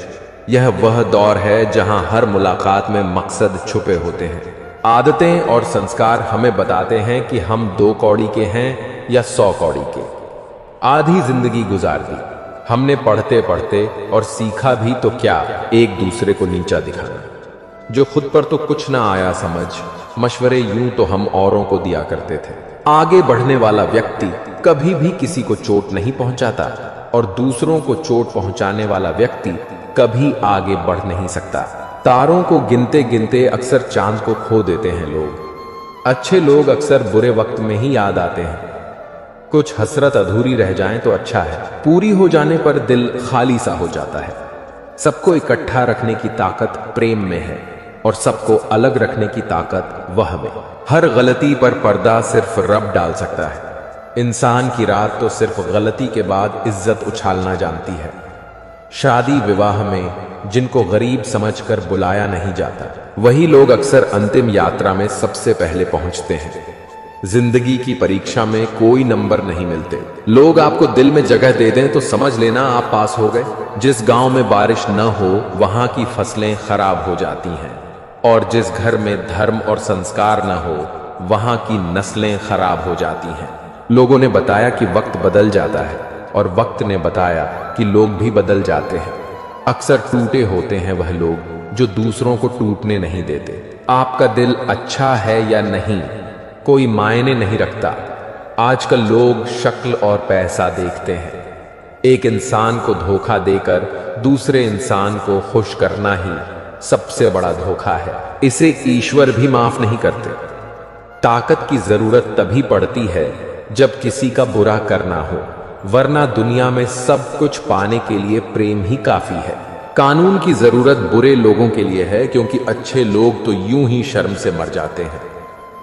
यह वह दौर है जहां हर मुलाकात में मकसद छुपे होते हैं। आदतें और संस्कार हमें बताते हैं कि हम 2 कौड़ी के हैं या 100 कौड़ी के। आधी जिंदगी गुजार दी हमने पढ़ते पढ़ते, और सीखा भी तो क्या, एक दूसरे को नीचा दिखाना। जो खुद पर तो कुछ ना आया समझ, मशवरे यूं तो हम औरों को दिया करते थे। आगे बढ़ने वाला व्यक्ति कभी भी किसी को चोट नहीं पहुंचाता, और दूसरों को चोट पहुंचाने वाला व्यक्ति कभी आगे बढ़ नहीं सकता। तारों को गिनते गिनते अक्सर चांद को खो देते हैं लोग। अच्छे लोग अक्सर बुरे वक्त में ही याद आते हैं। कुछ हसरत अधूरी रह जाएं तो अच्छा है, पूरी हो जाने पर दिल खाली सा हो जाता है। सबको इकट्ठा रखने की ताकत प्रेम में है, और सबको अलग रखने की ताकत वह में। हर गलती पर पर्दा सिर्फ रब डाल सकता है। इंसान की रात तो सिर्फ गलती के बाद इज्जत उछालना जानती है। शादी विवाह में जिनको गरीब समझकर बुलाया नहीं जाता, वही लोग अक्सर अंतिम यात्रा में सबसे पहले पहुंचते हैं। जिंदगी की परीक्षा में कोई नंबर नहीं मिलते। लोग आपको दिल में जगह दे दें तो समझ लेना आप पास हो गए। जिस गांव में बारिश न हो वहां की फसलें खराब हो जाती हैं, और जिस घर में धर्म और संस्कार न हो वहां की नस्लें खराब हो जाती हैं। लोगों ने बताया कि वक्त बदल जाता है, और वक्त ने बताया कि लोग भी बदल जाते हैं। अक्सर टूटे होते हैं वह लोग जो दूसरों को टूटने नहीं देते। आपका दिल अच्छा है या नहीं कोई मायने नहीं रखता। आजकल लोग शक्ल और पैसा देखते हैं। एक इंसान को धोखा देकर दूसरे इंसान को खुश करना ही सबसे बड़ा धोखा है। इसे ईश्वर भी माफ नहीं करते। ताकत की जरूरत तभी पड़ती है जब किसी का बुरा करना हो, वरना दुनिया में सब कुछ पाने के लिए प्रेम ही काफी है। कानून की जरूरत बुरे लोगों के लिए है, क्योंकि अच्छे लोग तो यूं ही शर्म से मर जाते हैं।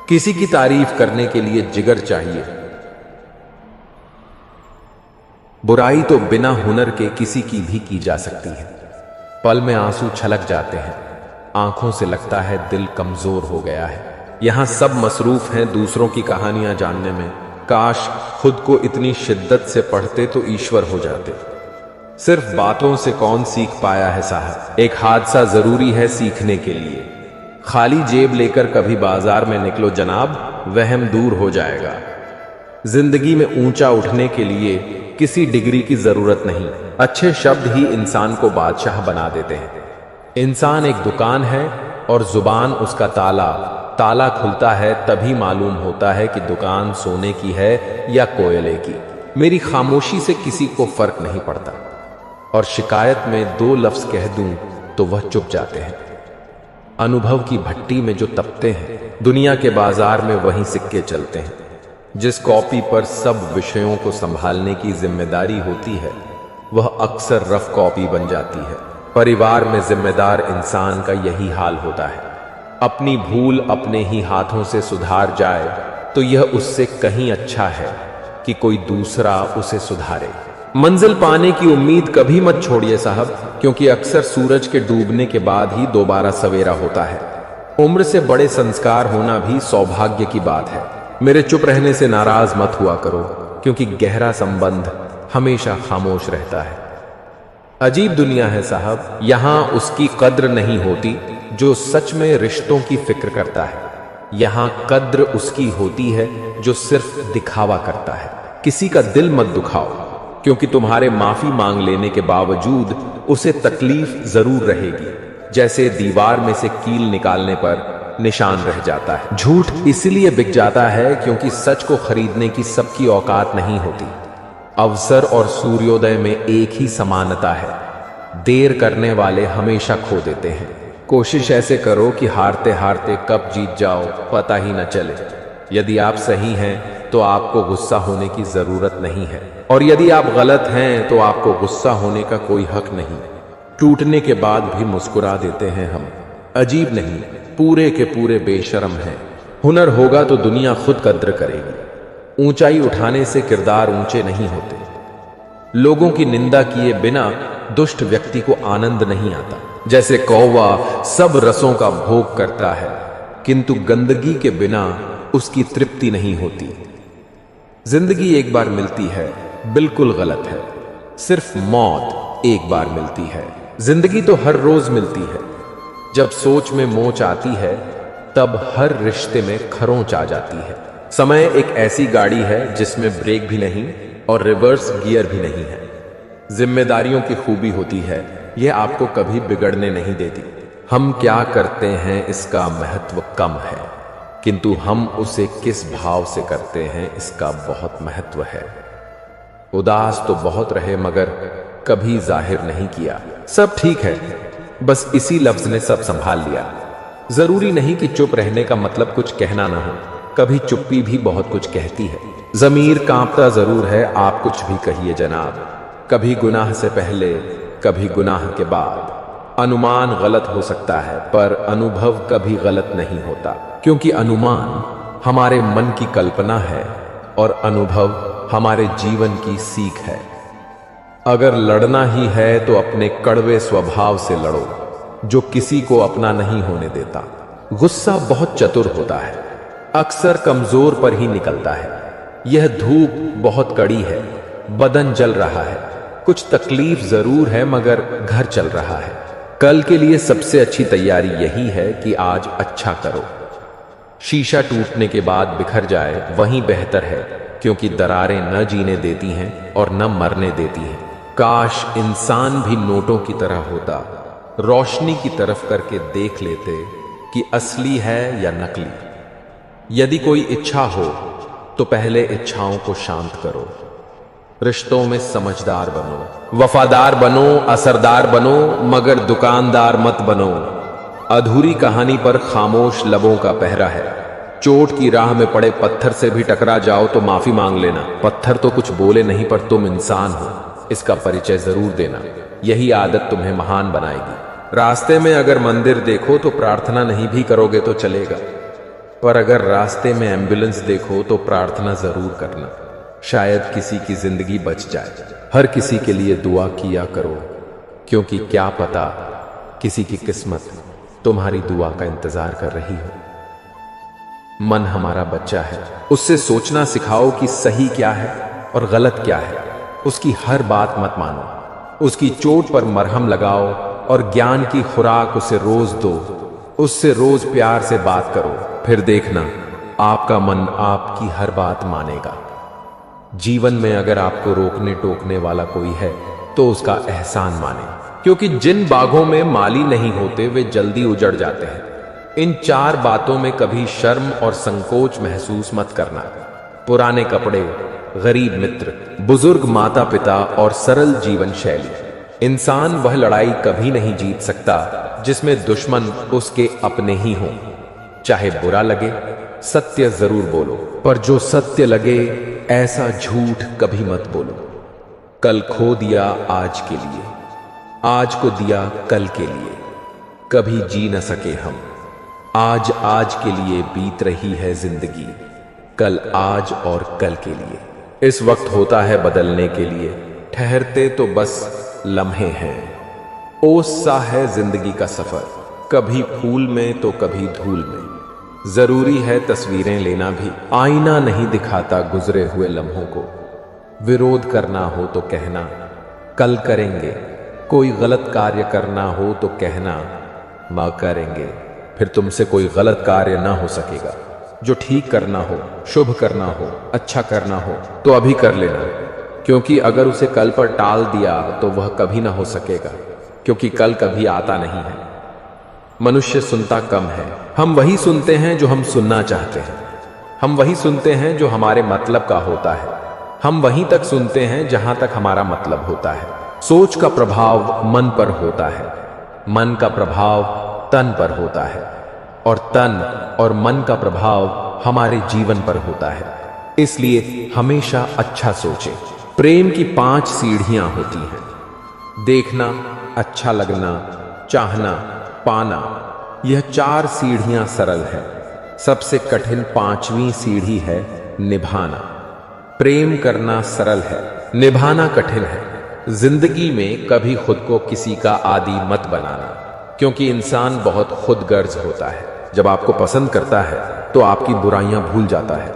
किसी की तारीफ करने के लिए जिगर चाहिए। बुराई तो बिना हुनर के किसी की भी की जा सकती है। पल में आंसू छलक जाते हैं, आंखों से लगता है दिल कमजोर हो गया है। यहां सब मसरूफ हैं दूसरों की कहानियां जानने में। काश खुद को इतनी शिद्दत से पढ़ते तो ईश्वर हो जाते। सिर्फ बातों से कौन सीख पाया है साहब। एक हादसा जरूरी है सीखने के लिए। खाली जेब लेकर कभी बाजार में निकलो जनाब, वहम दूर हो जाएगा। जिंदगी में ऊंचा उठने के लिए किसी डिग्री की जरूरत नहीं, अच्छे शब्द ही इंसान को बादशाह बना देते हैं। इंसान एक दुकान है और जुबान उसका ताला। ताला खुलता है तभी मालूम होता है कि दुकान सोने की है या कोयले की। मेरी खामोशी से किसी को फर्क नहीं पड़ता, और शिकायत में 2 लफ्ज कह दूं तो वह चुप जाते हैं। अनुभव की भट्टी में जो तपते हैं, दुनिया के बाजार में वही सिक्के चलते हैं। जिस कॉपी पर सब विषयों को संभालने की जिम्मेदारी होती है, वह अक्सर रफ कॉपी बन जाती है। परिवार में जिम्मेदार इंसान का यही हाल होता है। अपनी भूल अपने ही हाथों से सुधार जाए तो यह उससे कहीं अच्छा है कि कोई दूसरा उसे सुधारे। मंजिल पाने की उम्मीद कभी मत छोड़िए साहब, क्योंकि अक्सर सूरज के डूबने के बाद ही दोबारा सवेरा होता है। उम्र से बड़े संस्कार होना भी सौभाग्य की बात है। मेरे चुप रहने से नाराज मत हुआ करो। क्योंकि गहरा संबंध हमेशा खामोश रहता है। अजीब दुनिया है साहब, यहां उसकी कद्र नहीं होती जो सच में रिश्तों की फिक्र करता है। यहां कद्र उसकी होती है जो सिर्फ दिखावा करता है। किसी का दिल मत दुखाओ, क्योंकि तुम्हारे माफी मांग लेने के बावजूद उसे तकलीफ जरूर रहेगी, जैसे दीवार में से कील निकालने पर निशान रह जाता है। झूठ इसलिए बिक जाता है क्योंकि सच को खरीदने की सबकी औकात नहीं होती। अवसर और सूर्योदय में एक ही समानता है, देर करने वाले हमेशा खो देते हैं। कोशिश ऐसे करो कि हारते हारते कब जीत जाओ पता ही न चले। यदि आप सही हैं तो आपको गुस्सा होने की जरूरत नहीं है, और यदि आप गलत हैं तो आपको गुस्सा होने का कोई हक नहीं। टूटने के बाद भी मुस्कुरा देते हैं हम। अजीब नहीं, पूरे के पूरे बेशर्म हैं। हुनर होगा तो दुनिया खुद कद्र करेगी। ऊंचाई उठाने से किरदार ऊंचे नहीं होते। लोगों की निंदा किए बिना दुष्ट व्यक्ति को आनंद नहीं आता। जैसे कौवा सब रसों का भोग करता है, किंतु गंदगी के बिना उसकी तृप्ति नहीं होती। जिंदगी एक बार मिलती है, बिल्कुल गलत है। सिर्फ मौत एक बार मिलती है। जिंदगी तो हर रोज मिलती है। जब सोच में मोच आती है तब हर रिश्ते में खरोंच आ जाती है। समय एक ऐसी गाड़ी है जिसमें ब्रेक भी नहीं और रिवर्स गियर भी नहीं है। जिम्मेदारियों की खूबी होती है, यह आपको कभी बिगड़ने नहीं देती। हम क्या करते हैं इसका महत्व कम है, किंतु हम उसे किस भाव से करते हैं इसका बहुत महत्व है। उदास तो बहुत रहे मगर कभी जाहिर नहीं किया। सब ठीक है, बस इसी लफ्ज ने सब संभाल लिया। जरूरी नहीं कि चुप रहने का मतलब कुछ कहना ना हो, कभी चुप्पी भी बहुत कुछ कहती है। जमीर कांपता जरूर है, आप कुछ भी कहिए जनाब। कभी गुनाह से पहले, कभी गुनाह के बाद। अनुमान गलत हो सकता है पर अनुभव कभी गलत नहीं होता, क्योंकि अनुमान हमारे मन की कल्पना है और अनुभव हमारे जीवन की सीख है। अगर लड़ना ही है तो अपने कड़वे स्वभाव से लड़ो, जो किसी को अपना नहीं होने देता। गुस्सा बहुत चतुर होता है, अक्सर कमजोर पर ही निकलता है। यह धूप बहुत कड़ी है, बदन जल रहा है, कुछ तकलीफ जरूर है मगर घर चल रहा है। कल के लिए सबसे अच्छी तैयारी यही है कि आज अच्छा करो। शीशा टूटने के बाद बिखर जाए वहीं बेहतर है, क्योंकि दरारें न जीने देती हैं और न मरने देती हैं। काश इंसान भी नोटों की तरह होता, रोशनी की तरफ करके देख लेते कि असली है या नकली। यदि कोई इच्छा हो तो पहले इच्छाओं को शांत करो। रिश्तों में समझदार बनो, वफादार बनो, असरदार बनो, मगर दुकानदार मत बनो। अधूरी कहानी पर खामोश लबों का पहरा है। चोट की राह में पड़े पत्थर से भी टकरा जाओ तो माफी मांग लेना। पत्थर तो कुछ बोले नहीं पर तुम इंसान हो, इसका परिचय जरूर देना। यही आदत तुम्हें महान बनाएगी। रास्ते में अगर मंदिर देखो तो प्रार्थना नहीं भी करोगे तो चलेगा, पर अगर रास्ते में एम्बुलेंस देखो तो प्रार्थना जरूर करना, शायद किसी की जिंदगी बच जाए। हर किसी के लिए दुआ किया करो, क्योंकि क्या पता किसी की किस्मत तुम्हारी दुआ का इंतजार कर रही हो। मन हमारा बच्चा है, उससे सोचना सिखाओ कि सही क्या है और गलत क्या है। उसकी हर बात मत मानो, उसकी चोट पर मरहम लगाओ और ज्ञान की खुराक उसे रोज दो। उससे रोज प्यार से बात करो, फिर देखना आपका मन आपकी हर बात मानेगा। जीवन में अगर आपको रोकने टोकने वाला कोई है तो उसका एहसान माने, क्योंकि जिन बागों में माली नहीं होते वे जल्दी उजड़ जाते हैं। इन 4 बातों में कभी शर्म और संकोच महसूस मत करना। पुराने कपड़े, गरीब मित्र, बुजुर्ग माता पिता और सरल जीवन शैली। इंसान वह लड़ाई कभी नहीं जीत सकता जिसमें दुश्मन उसके अपने ही हों। चाहे बुरा लगे, सत्य जरूर बोलो, पर जो सत्य लगे ऐसा झूठ कभी मत बोलो। कल खो दिया आज के लिए, आज को दिया कल के लिए, कभी जी न सके हम। आज आज के लिए बीत रही है जिंदगी, कल आज और कल के लिए। इस वक्त होता है बदलने के लिए, ठहरते तो बस लम्हे हैं। ओस सा है जिंदगी का सफर, कभी फूल में तो कभी धूल में। जरूरी है तस्वीरें लेना भी, आईना नहीं दिखाता गुजरे हुए लम्हों को। विरोध करना हो तो कहना कल करेंगे, कोई गलत कार्य करना हो तो कहना मां करेंगे, फिर तुमसे कोई गलत कार्य ना हो सकेगा। जो ठीक करना हो, शुभ करना हो, अच्छा करना हो तो अभी कर लेना, क्योंकि अगर उसे कल पर टाल दिया तो वह कभी ना हो सकेगा, क्योंकि कल कभी आता नहीं है। मनुष्य सुनता कम है, हम वही सुनते हैं जो हम सुनना चाहते हैं, हम वही सुनते हैं जो हमारे मतलब का होता है, हम वहीं तक सुनते हैं जहां तक हमारा मतलब होता है। सोच का प्रभाव मन पर होता है, मन का प्रभाव तन पर होता है, और तन और मन का प्रभाव हमारे जीवन पर होता है। इसलिए हमेशा अच्छा सोचें। प्रेम की 5 सीढ़ियां होती हैं: देखना, अच्छा लगना, चाहना, पाना। यह 4 सीढ़ियां सरल है। सबसे कठिन 5वीं सीढ़ी है निभाना। प्रेम करना सरल है, निभाना कठिन है। जिंदगी में कभी खुद को किसी का आदी मत बनाना, क्योंकि इंसान बहुत खुदगर्ज होता है। जब आपको पसंद करता है तो आपकी बुराइयां भूल जाता है,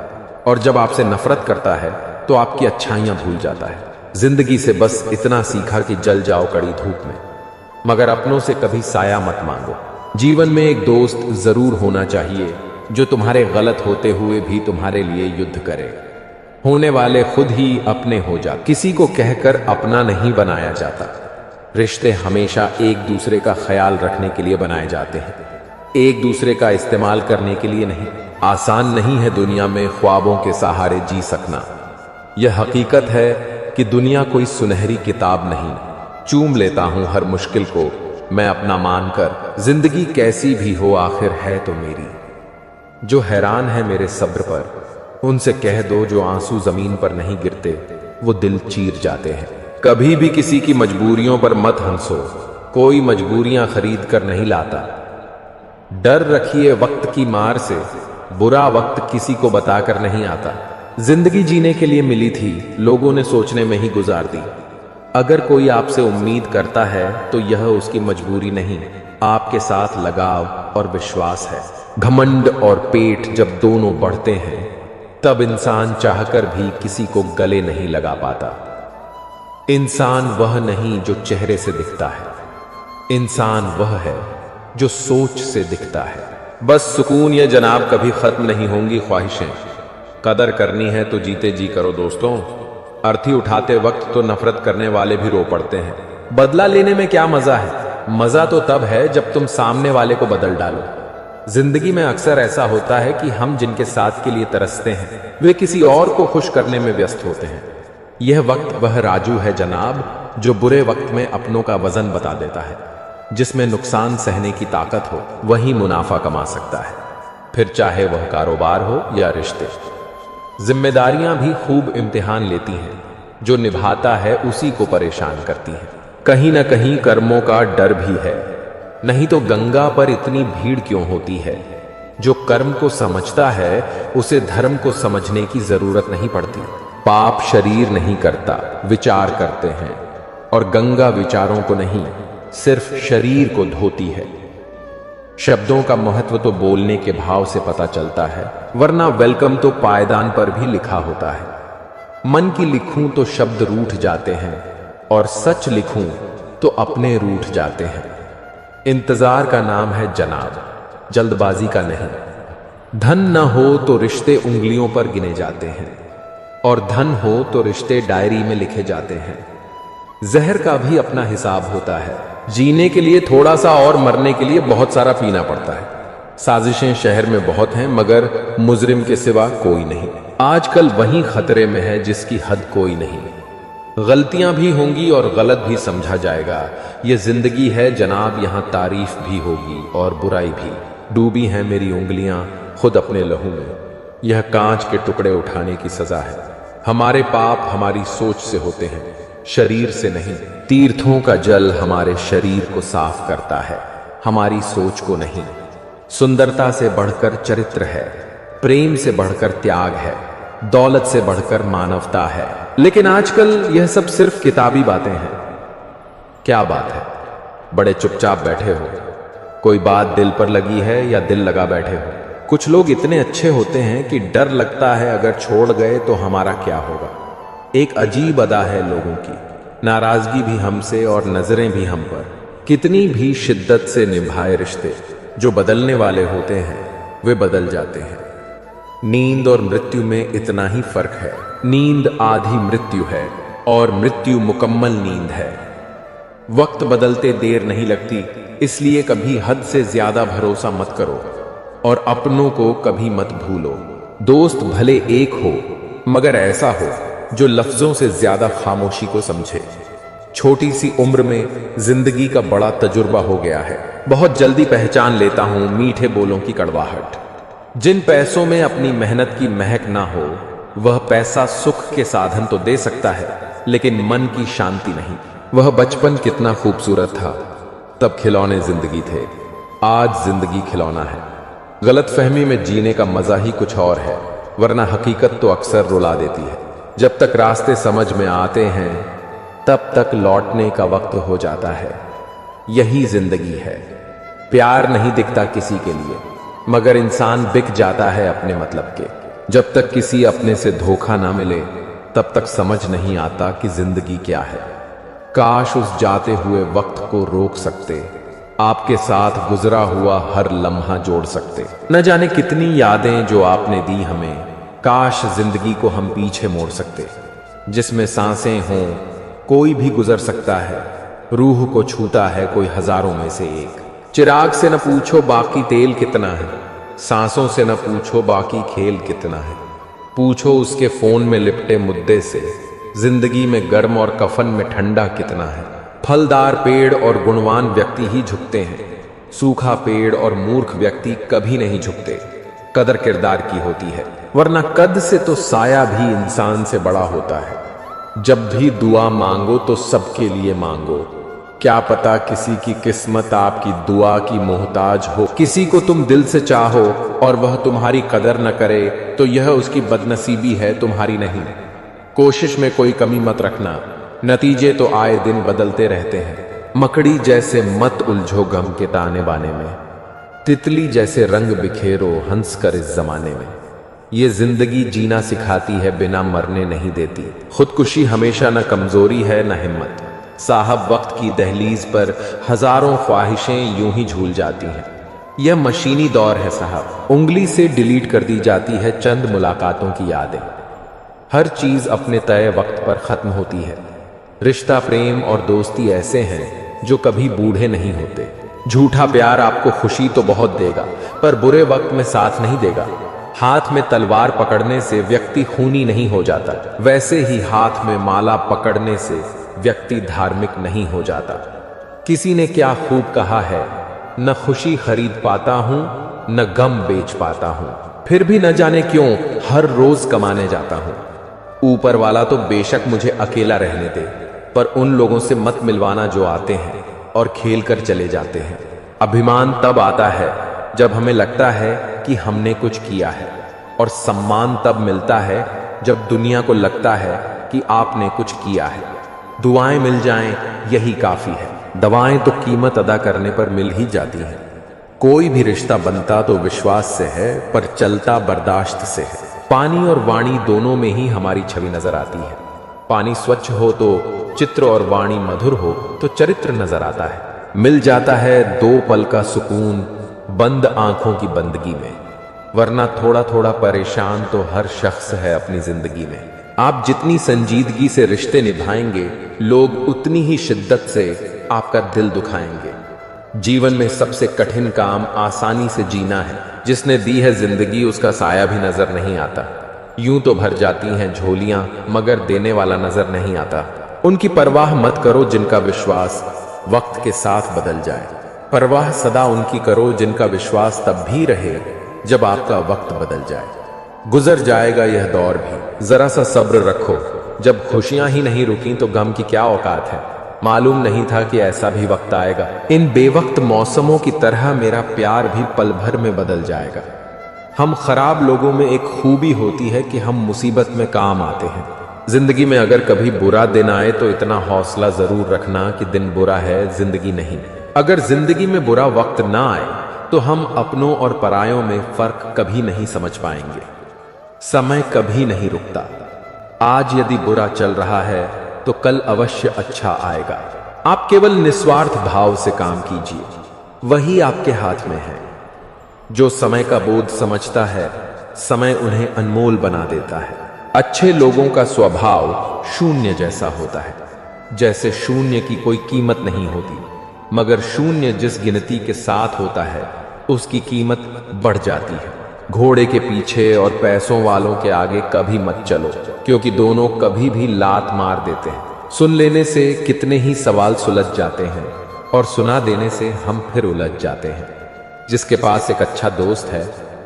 और जब आपसे नफरत करता है तो आपकी अच्छाइयां भूल जाता है। जिंदगी से बस इतना सीखा कि जल जाओ कड़ी धूप में, मगर अपनों से कभी साया मत मांगो। जीवन में एक दोस्त जरूर होना चाहिए जो तुम्हारे गलत होते हुए भी तुम्हारे लिए युद्ध करे। होने वाले खुद ही अपने हो जाते, किसी को कहकर अपना नहीं बनाया जाता। रिश्ते हमेशा एक दूसरे का ख्याल रखने के लिए बनाए जाते हैं, एक दूसरे का इस्तेमाल करने के लिए नहीं। आसान नहीं है दुनिया में ख्वाबों के सहारे जी सकना। यह हकीकत है कि दुनिया कोई सुनहरी किताब नहीं। चूम लेता हूं हर मुश्किल को मैं अपना मानकर, जिंदगी कैसी भी हो आखिर है तो मेरी। जो हैरान है मेरे सब्र पर, उनसे कह दो जो आंसू जमीन पर नहीं गिरते वो दिल चीर जाते हैं। कभी भी किसी की मजबूरियों पर मत हंसो, कोई मजबूरियां खरीद कर नहीं लाता। डर रखिए वक्त की मार से, बुरा वक्त किसी को बताकर नहीं आता। जिंदगी जीने के लिए मिली थी, लोगों ने सोचने में ही गुजार दी। अगर कोई आपसे उम्मीद करता है तो यह उसकी मजबूरी नहीं, आपके साथ लगाव और विश्वास है। घमंड और पेट जब दोनों बढ़ते हैं तब इंसान चाहकर भी किसी को गले नहीं लगा पाता। इंसान वह नहीं जो चेहरे से दिखता है, इंसान वह है जो सोच से दिखता है। बस सुकून या जनाब कभी खत्म नहीं होंगी ख्वाहिशें। कदर करनी है तो जीते जी करो दोस्तों। अर्थी उठाते वक्त तो नफरत करने वाले भी रो पड़ते हैं। बदला लेने में क्या मजा है? मजा तो तब है जब तुम सामने वाले को बदल डालो। जिंदगी में अक्सर ऐसा होता है कि हम जिनके साथ के लिए तरसते हैं वे किसी और को खुश करने में व्यस्त होते हैं। यह वक्त वह राजू है जनाब जो बुरे वक्त में अपनों का वजन बता देता है। जिसमें नुकसान सहने की ताकत हो वही मुनाफा कमा सकता है, फिर चाहे वह कारोबार हो या रिश्ते। जिम्मेदारियां भी खूब इम्तिहान लेती हैं, जो निभाता है उसी को परेशान करती हैं। कहीं ना कहीं कर्मों का डर भी है, नहीं तो गंगा पर इतनी भीड़ क्यों होती है। जो कर्म को समझता है उसे धर्म को समझने की जरूरत नहीं पड़ती। पाप शरीर नहीं करता, विचार करते हैं, और गंगा विचारों को नहीं सिर्फ शरीर को धोती है। शब्दों का महत्व तो बोलने के भाव से पता चलता है, वरना वेलकम तो पायदान पर भी लिखा होता है। मन की लिखूं तो शब्द रूठ जाते हैं, और सच लिखूं तो अपने रूठ जाते हैं। इंतजार का नाम है जनाब, जल्दबाजी का नहीं। धन न हो तो रिश्ते उंगलियों पर गिने जाते हैं, और धन हो तो रिश्ते डायरी में लिखे जाते हैं। जहर का भी अपना हिसाब होता है। जीने के लिए थोड़ा सा और मरने के लिए बहुत सारा पीना पड़ता है। साजिशें शहर में बहुत हैं, मगर मुजरिम के सिवा कोई नहीं। आजकल वही खतरे में है जिसकी हद कोई नहीं। गलतियां भी होंगी और गलत भी समझा जाएगा। ये जिंदगी है जनाब, यहां तारीफ भी होगी और बुराई भी। डूबी हैं मेरी उंगलियां खुद अपने लहू में, यह कांच के टुकड़े उठाने की सजा है। हमारे पाप हमारी सोच से होते हैं, शरीर से नहीं। तीर्थों का जल हमारे शरीर को साफ करता है, हमारी सोच को नहीं। सुंदरता से बढ़कर चरित्र है, प्रेम से बढ़कर त्याग है, दौलत से बढ़कर मानवता है। लेकिन आजकल यह सब सिर्फ किताबी बातें हैं। क्या बात है, बड़े चुपचाप बैठे हो? कोई बात दिल पर लगी है या दिल लगा बैठे हो? कुछ लोग इतने अच्छे होते हैं कि डर लगता है अगर छोड़ गए तो हमारा क्या होगा। एक अजीब अदा है लोगों की, नाराजगी भी हमसे और नजरें भी हम पर। कितनी भी शिद्दत से निभाए रिश्ते, जो बदलने वाले होते हैं वे बदल जाते हैं। नींद और मृत्यु में इतना ही फर्क है। नींद आधी मृत्यु है और मृत्यु मुकम्मल नींद है। वक्त बदलते देर नहीं लगती, इसलिए कभी हद से ज्यादा भरोसा मत करो और अपनों को कभी मत भूलो। दोस्त भले एक हो, मगर ऐसा हो जो लफ्जों से ज्यादा खामोशी को समझे। छोटी सी उम्र में जिंदगी का बड़ा तजुर्बा हो गया है। बहुत जल्दी पहचान लेता हूं मीठे बोलों की कड़वाहट। जिन पैसों में अपनी मेहनत की महक ना हो, वह पैसा सुख के साधन तो दे सकता है, लेकिन मन की शांति नहीं। वह बचपन कितना खूबसूरत था, तब खिलौने जिंदगी थे। आज जिंदगी खिलौना है। गलतफहमी में जीने का मजा ही कुछ और है, वरना हकीकत तो अक्सर रुला देती है। जब तक रास्ते समझ में आते हैं, तब तक लौटने का वक्त हो जाता है। यही जिंदगी है। प्यार नहीं दिखता किसी के लिए, मगर इंसान बिक जाता है अपने मतलब के। जब तक किसी अपने से धोखा ना मिले, तब तक समझ नहीं आता कि जिंदगी क्या है। काश उस जाते हुए वक्त को रोक सकते, आपके साथ गुजरा हुआ हर लम्हा जोड़ सकते। न जाने कितनी यादें जो आपने दी हमें, काश जिंदगी को हम पीछे मोड़ सकते। जिसमें सांसें हों, कोई भी गुजर सकता है। रूह को छूता है कोई हजारों में से एक। चिराग से न पूछो बाकी तेल कितना है, सांसों से न पूछो बाकी खेल कितना है। पूछो उसके फोन में लिपटे मुद्दे से, जिंदगी में गर्म और कफन में ठंडा कितना है। फलदार पेड़ और गुणवान व्यक्ति ही झुकते हैं, सूखा पेड़ और मूर्ख व्यक्ति कभी नहीं झुकते। कदर किरदार की होती है, वरना कद से तो साया भी इंसान से बड़ा होता है। जब भी दुआ मांगो तो सबके लिए मांगो, क्या पता किसी की किस्मत आपकी दुआ की मोहताज हो। किसी को तुम दिल से चाहो और वह तुम्हारी कदर न करे, तो यह उसकी बदनसीबी है, तुम्हारी नहीं। कोशिश में कोई कमी मत रखना, नतीजे तो आए दिन बदलते रहते हैं। मकड़ी जैसे मत उलझो गम के ताने बाने में, तितली जैसे रंग बिखेरो हंस कर इस जमाने में। ये जिंदगी जीना सिखाती है, बिना मरने नहीं देती। खुदकुशी हमेशा न कमजोरी है न हिम्मत। साहब वक्त की दहलीज पर हजारों ख्वाहिशें यूं ही झूल जाती हैं। यह मशीनी दौर है साहब, उंगली से डिलीट कर दी जाती है चंद मुलाकातों की यादें। हर चीज अपने तय वक्त पर खत्म होती है। रिश्ता, प्रेम और दोस्ती ऐसे हैं जो कभी बूढ़े नहीं होते। झूठा प्यार आपको खुशी तो बहुत देगा, पर बुरे वक्त में साथ नहीं देगा। हाथ में तलवार पकड़ने से व्यक्ति खूनी नहीं हो जाता, वैसे ही हाथ में माला पकड़ने से व्यक्ति धार्मिक नहीं हो जाता। किसी ने क्या खूब कहा है, न खुशी खरीद पाता हूं न गम बेच पाता हूं, फिर भी न जाने क्यों हर रोज कमाने जाता हूं। ऊपर वाला तो बेशक मुझे अकेला रहने दे, पर उन लोगों से मत मिलवाना जो आते हैं और खेल कर चले जाते हैं। अभिमान तब आता है जब हमें लगता है कि हमने कुछ किया है, और सम्मान तब मिलता है जब दुनिया को लगता है कि आपने कुछ किया है। दुआएं मिल जाएं यही काफी है, दवाएं तो कीमत अदा करने पर मिल ही जाती हैं। कोई भी रिश्ता बनता तो विश्वास से है, पर चलता बर्दाश्त से है। पानी और वाणी दोनों में ही हमारी छवि नजर आती है। पानी स्वच्छ हो तो चित्र और वाणी मधुर हो तो चरित्र नजर आता है। मिल जाता है 2 पल का सुकून बंद आंखों की बंदगी में, वरना थोड़ा थोड़ा परेशान तो हर शख्स है अपनी जिंदगी में। आप जितनी संजीदगी से रिश्ते निभाएंगे, लोग उतनी ही शिद्दत से आपका दिल दुखाएंगे। जीवन में सबसे कठिन काम आसानी से जीना है। जिसने दी है जिंदगी, उसका साया भी नजर नहीं आता। यूं तो भर जाती हैं झोलियां, मगर देने वाला नजर नहीं आता। उनकी परवाह मत करो जिनका विश्वास वक्त के साथ बदल जाए। परवाह सदा उनकी करो जिनका विश्वास तब भी रहे जब आपका वक्त बदल जाए। गुजर जाएगा यह दौर भी, जरा सा सब्र रखो। जब खुशियां ही नहीं रुकी तो गम की क्या औकात है। मालूम नहीं था कि ऐसा भी वक्त आएगा। इन बेवक्त मौसमों की तरह मेरा प्यार भी पल भर में बदल जाएगा। हम खराब लोगों में एक खूबी होती है कि हम मुसीबत में काम आते हैं। जिंदगी में अगर कभी बुरा दिन आए तो इतना हौसला जरूर रखना कि दिन बुरा है, जिंदगी नहीं। अगर जिंदगी में बुरा वक्त ना आए तो हम अपनों और परायों में फर्क कभी नहीं समझ पाएंगे। समय कभी नहीं रुकता। आज यदि बुरा चल रहा है तो कल अवश्य अच्छा आएगा। आप केवल निस्वार्थ भाव से काम कीजिए, वही आपके हाथ में है। जो समय का बोध समझता है, समय उन्हें अनमोल बना देता है। अच्छे लोगों का स्वभाव शून्य जैसा होता है, जैसे शून्य की कोई कीमत नहीं होती, मगर शून्य जिस गिनती के साथ होता है उसकी कीमत बढ़ जाती है। घोड़े के पीछे और पैसों वालों के आगे कभी मत चलो, क्योंकि दोनों कभी भी लात मार देते हैं। सुन लेने से कितने ही सवाल सुलझ जाते हैं और सुना देने से हम फिर उलझ जाते हैं। जिसके पास एक अच्छा दोस्त है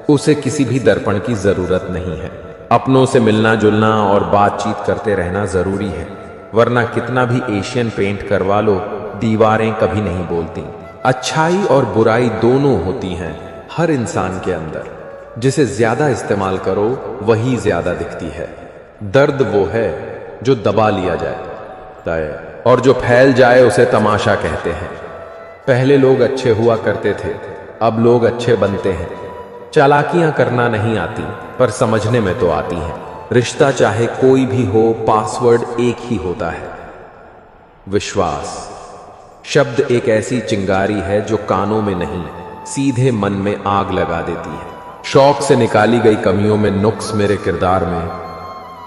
उसे किसी भी दर्पण की जरूरत नहीं है। अपनों से मिलना जुलना और बातचीत करते रहना जरूरी है, वरना कितना भी एशियन पेंट करवा लो, दीवारें कभी नहीं बोलती। अच्छाई और बुराई दोनों होती हैं हर इंसान के अंदर। जिसे ज्यादा इस्तेमाल करो वही ज्यादा दिखती है। दर्द वो है जो दबा लिया जाए और जो फैल जाए उसे तमाशा कहते हैं। पहले लोग अच्छे हुआ करते थे, अब लोग अच्छे बनते हैं। चालाकियां करना नहीं आती पर समझने में तो आती हैं। रिश्ता चाहे कोई भी हो, पासवर्ड एक ही होता है, विश्वास। शब्द एक ऐसी चिंगारी है जो कानों में नहीं, सीधे मन में आग लगा देती है। शौक से निकाली गई कमियों में नुक्स मेरे किरदार में।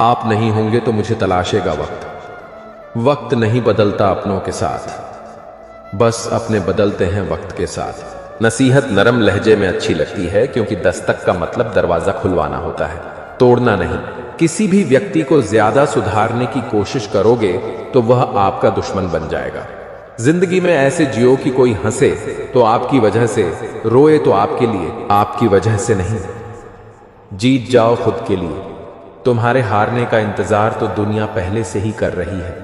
आप नहीं होंगे तो मुझे तलाशेगा वक्त। वक्त नहीं बदलता अपनों के साथ, बस अपने बदलते हैं वक्त के साथ। नसीहत नरम लहजे में अच्छी लगती है, क्योंकि दस्तक का मतलब दरवाजा खुलवाना होता है, तोड़ना नहीं। किसी भी व्यक्ति को ज्यादा सुधारने की कोशिश करोगे तो वह आपका दुश्मन बन जाएगा। जिंदगी में ऐसे जियो कि कोई हंसे तो आपकी वजह से, रोए तो आपके लिए, आपकी वजह से नहीं। जीत जाओ खुद के लिए। तुम्हारे हारने का इंतजार तो दुनिया पहले से ही कर रही है।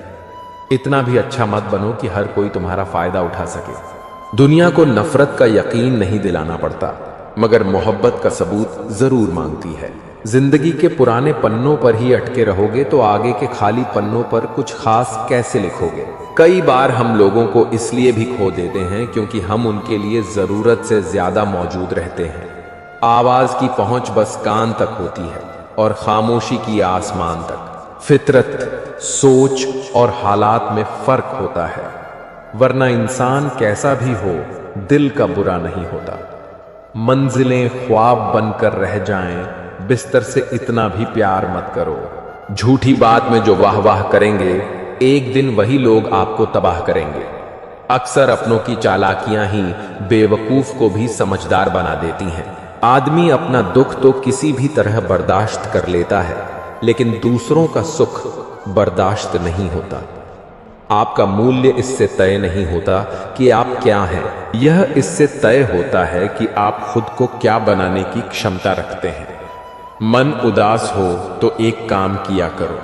इतना भी अच्छा मत बनो कि हर कोई तुम्हारा फायदा उठा सके। दुनिया को नफरत का यकीन नहीं दिलाना पड़ता, मगर मोहब्बत का सबूत जरूर मांगती है। जिंदगी के पुराने पन्नों पर ही अटके रहोगे तो आगे के खाली पन्नों पर कुछ खास कैसे लिखोगे। कई बार हम लोगों को इसलिए भी खो देते हैं क्योंकि हम उनके लिए जरूरत से ज्यादा मौजूद रहते हैं। आवाज की पहुंच बस कान तक होती है और खामोशी की आसमान तक। फितरत, सोच और हालात में फर्क होता है, वरना इंसान कैसा भी हो दिल का बुरा नहीं होता। मंजिलें ख्वाब बनकर रह जाएं, बिस्तर से इतना भी प्यार मत करो। झूठी बात में जो वाह वाह करेंगे, एक दिन वही लोग आपको तबाह करेंगे। अक्सर अपनों की चालाकियां ही बेवकूफ को भी समझदार बना देती हैं। आदमी अपना दुख तो किसी भी तरह बर्दाश्त कर लेता है, लेकिन दूसरों का सुख बर्दाश्त नहीं होता। आपका मूल्य इससे तय नहीं होता कि आप क्या हैं, यह इससे तय होता है कि आप खुद को क्या बनाने की क्षमता रखते हैं। मन उदास हो तो एक काम किया करो,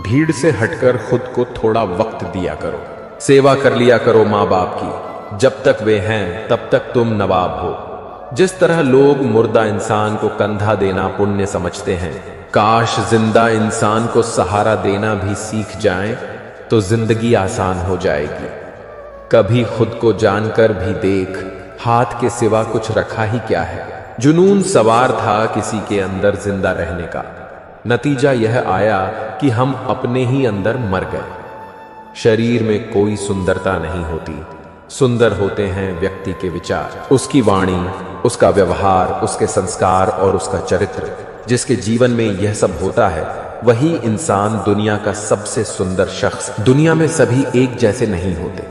भीड़ से हटकर खुद को थोड़ा वक्त दिया करो। सेवा कर लिया करो माँ बाप की, जब तक वे हैं तब तक तुम नवाब हो। जिस तरह लोग मुर्दा इंसान को कंधा देना पुण्य समझते हैं, काश जिंदा इंसान को सहारा देना भी सीख जाएं तो जिंदगी आसान हो जाएगी। कभी खुद को जानकर भी देख, हाथ के सिवा कुछ रखा ही क्या है। जुनून सवार था किसी के अंदर जिंदा रहने का, नतीजा यह आया कि हम अपने ही अंदर मर गए। शरीर में कोई सुंदरता नहीं होती, सुंदर होते हैं व्यक्ति के विचार, उसकी वाणी, उसका व्यवहार, उसके संस्कार और उसका चरित्र। जिसके जीवन में यह सब होता है वही इंसान दुनिया का सबसे सुंदर शख्स। दुनिया में सभी एक जैसे नहीं होते,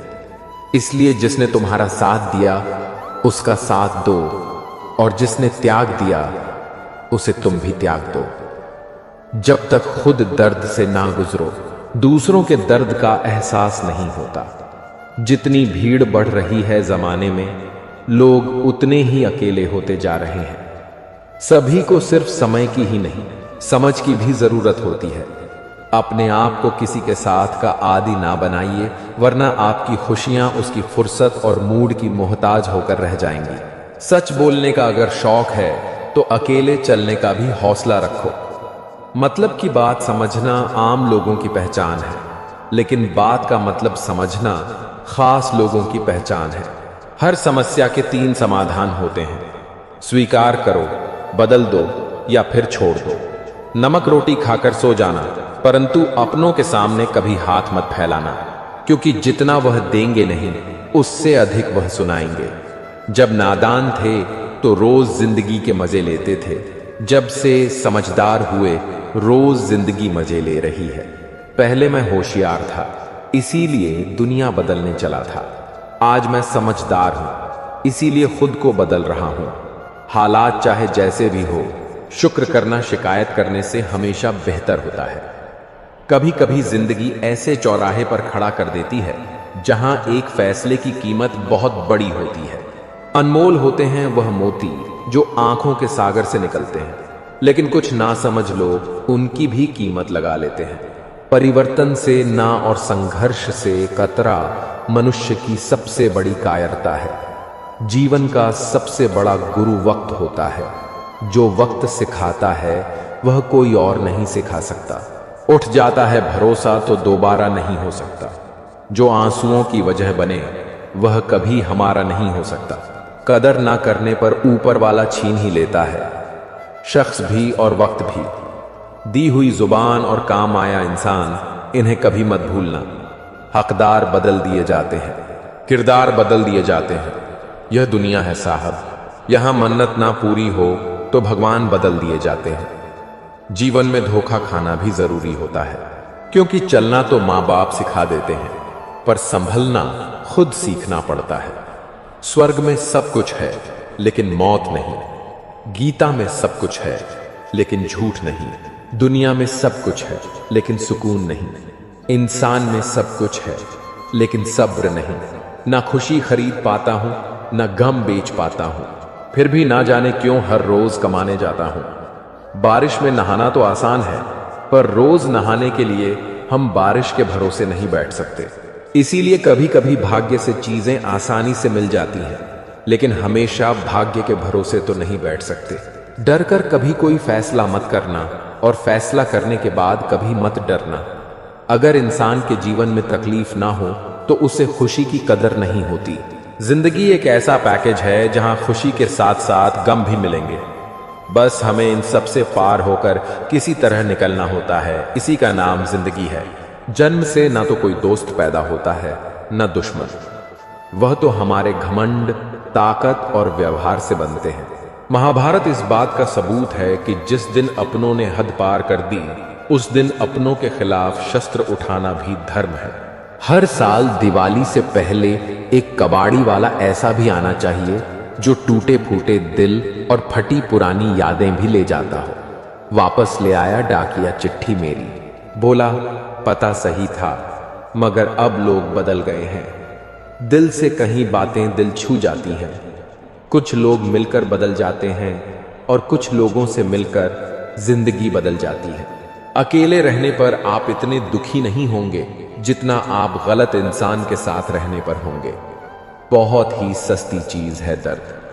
इसलिए जिसने तुम्हारा साथ दिया उसका साथ दो, और जिसने त्याग दिया उसे तुम भी त्याग दो। जब तक खुद दर्द से ना गुजरो, दूसरों के दर्द का एहसास नहीं होता। जितनी भीड़ बढ़ रही है जमाने में, लोग उतने ही अकेले होते जा रहे हैं। सभी को सिर्फ समय की ही नहीं, समझ की भी जरूरत होती है। अपने आप को किसी के साथ का आदी ना बनाइए, वरना आपकी खुशियां उसकी फुर्सत और मूड की मोहताज होकर रह जाएंगी। सच बोलने का अगर शौक है तो अकेले चलने का भी हौसला रखो। मतलब की बात समझना आम लोगों की पहचान है, लेकिन बात का मतलब समझना खास लोगों की पहचान है। हर समस्या के 3 समाधान होते हैं, स्वीकार करो, बदल दो या फिर छोड़ दो। नमक रोटी खाकर सो जाना, परंतु अपनों के सामने कभी हाथ मत फैलाना, क्योंकि जितना वह देंगे नहीं उससे अधिक वह सुनाएंगे। जब नादान थे तो रोज जिंदगी के मजे लेते थे, जब से समझदार हुए रोज जिंदगी मजे ले रही है। पहले मैं होशियार था, इसीलिए दुनिया बदलने चला था। आज मैं समझदार हूं, इसीलिए खुद को बदल रहा हूं। हालात चाहे जैसे भी हो, शुक्र करना शिकायत करने से हमेशा बेहतर होता है। कभी कभी जिंदगी ऐसे चौराहे पर खड़ा कर देती है जहां एक फैसले की कीमत बहुत बड़ी होती है। अनमोल होते हैं वह मोती जो आंखों के सागर से निकलते हैं, लेकिन कुछ नासमझ लोग उनकी भी कीमत लगा लेते हैं। परिवर्तन से ना और संघर्ष से कतरा मनुष्य की सबसे बड़ी कायरता है। जीवन का सबसे बड़ा गुरु वक्त होता है। जो वक्त सिखाता है वह कोई और नहीं सिखा सकता। उठ जाता है भरोसा तो दोबारा नहीं हो सकता। जो आंसुओं की वजह बने वह कभी हमारा नहीं हो सकता। कदर ना करने पर ऊपर वाला छीन ही लेता है, शख्स भी और वक्त भी। दी हुई जुबान और काम आया इंसान, इन्हें कभी मत भूलना। हकदार बदल दिए जाते हैं, किरदार बदल दिए जाते हैं। यह दुनिया है साहब, यहां मन्नत ना पूरी हो तो भगवान बदल दिए जाते हैं। जीवन में धोखा खाना भी जरूरी होता है, क्योंकि चलना तो माँ बाप सिखा देते हैं, पर संभलना खुद सीखना पड़ता है। स्वर्ग में सब कुछ है लेकिन मौत नहीं। गीता में सब कुछ है लेकिन झूठ नहीं। दुनिया में सब कुछ है लेकिन सुकून नहीं। इंसान में सब कुछ है लेकिन सब्र नहीं। ना खुशी खरीद पाता हूं, ना गम बेच पाता हूं, फिर भी ना जाने क्यों हर रोज कमाने जाता हूं। बारिश में नहाना तो आसान है, पर रोज नहाने के लिए हम बारिश के भरोसे नहीं बैठ सकते। इसीलिए कभी कभी भाग्य से चीजें आसानी से मिल जाती हैं, लेकिन हमेशा भाग्य के भरोसे तो नहीं बैठ सकते। डर कर कभी कोई फैसला मत करना, और फैसला करने के बाद कभी मत डरना। अगर इंसान के जीवन में तकलीफ ना हो तो उसे खुशी की कदर नहीं होती। जिंदगी एक ऐसा पैकेज है जहां खुशी के साथ साथ गम भी मिलेंगे। बस हमें इन सब से पार होकर किसी तरह निकलना होता है। इसी का नाम जिंदगी है। जन्म से ना तो कोई दोस्त पैदा होता है न दुश्मन, वह तो हमारे घमंड, ताकत और व्यवहार से बनते हैं। महाभारत इस बात का सबूत है कि जिस दिन अपनों ने हद पार कर दी, उस दिन अपनों के खिलाफ शस्त्र उठाना भी धर्म है। हर साल दिवाली से पहले एक कबाड़ी वाला ऐसा भी आना चाहिए जो टूटे फूटे दिल और फटी पुरानी यादें भी ले जाता हो। वापस ले आया डाकिया चिट्ठी मेरी, बोला पता सही था मगर अब लोग बदल गए हैं। दिल से कहीं बातें दिल छू जाती हैं। कुछ लोग मिलकर बदल जाते हैं और कुछ लोगों से मिलकर जिंदगी बदल जाती है। अकेले रहने पर आप इतने दुखी नहीं होंगे जितना आप गलत इंसान के साथ रहने पर होंगे। बहुत ही सस्ती चीज है दर्द।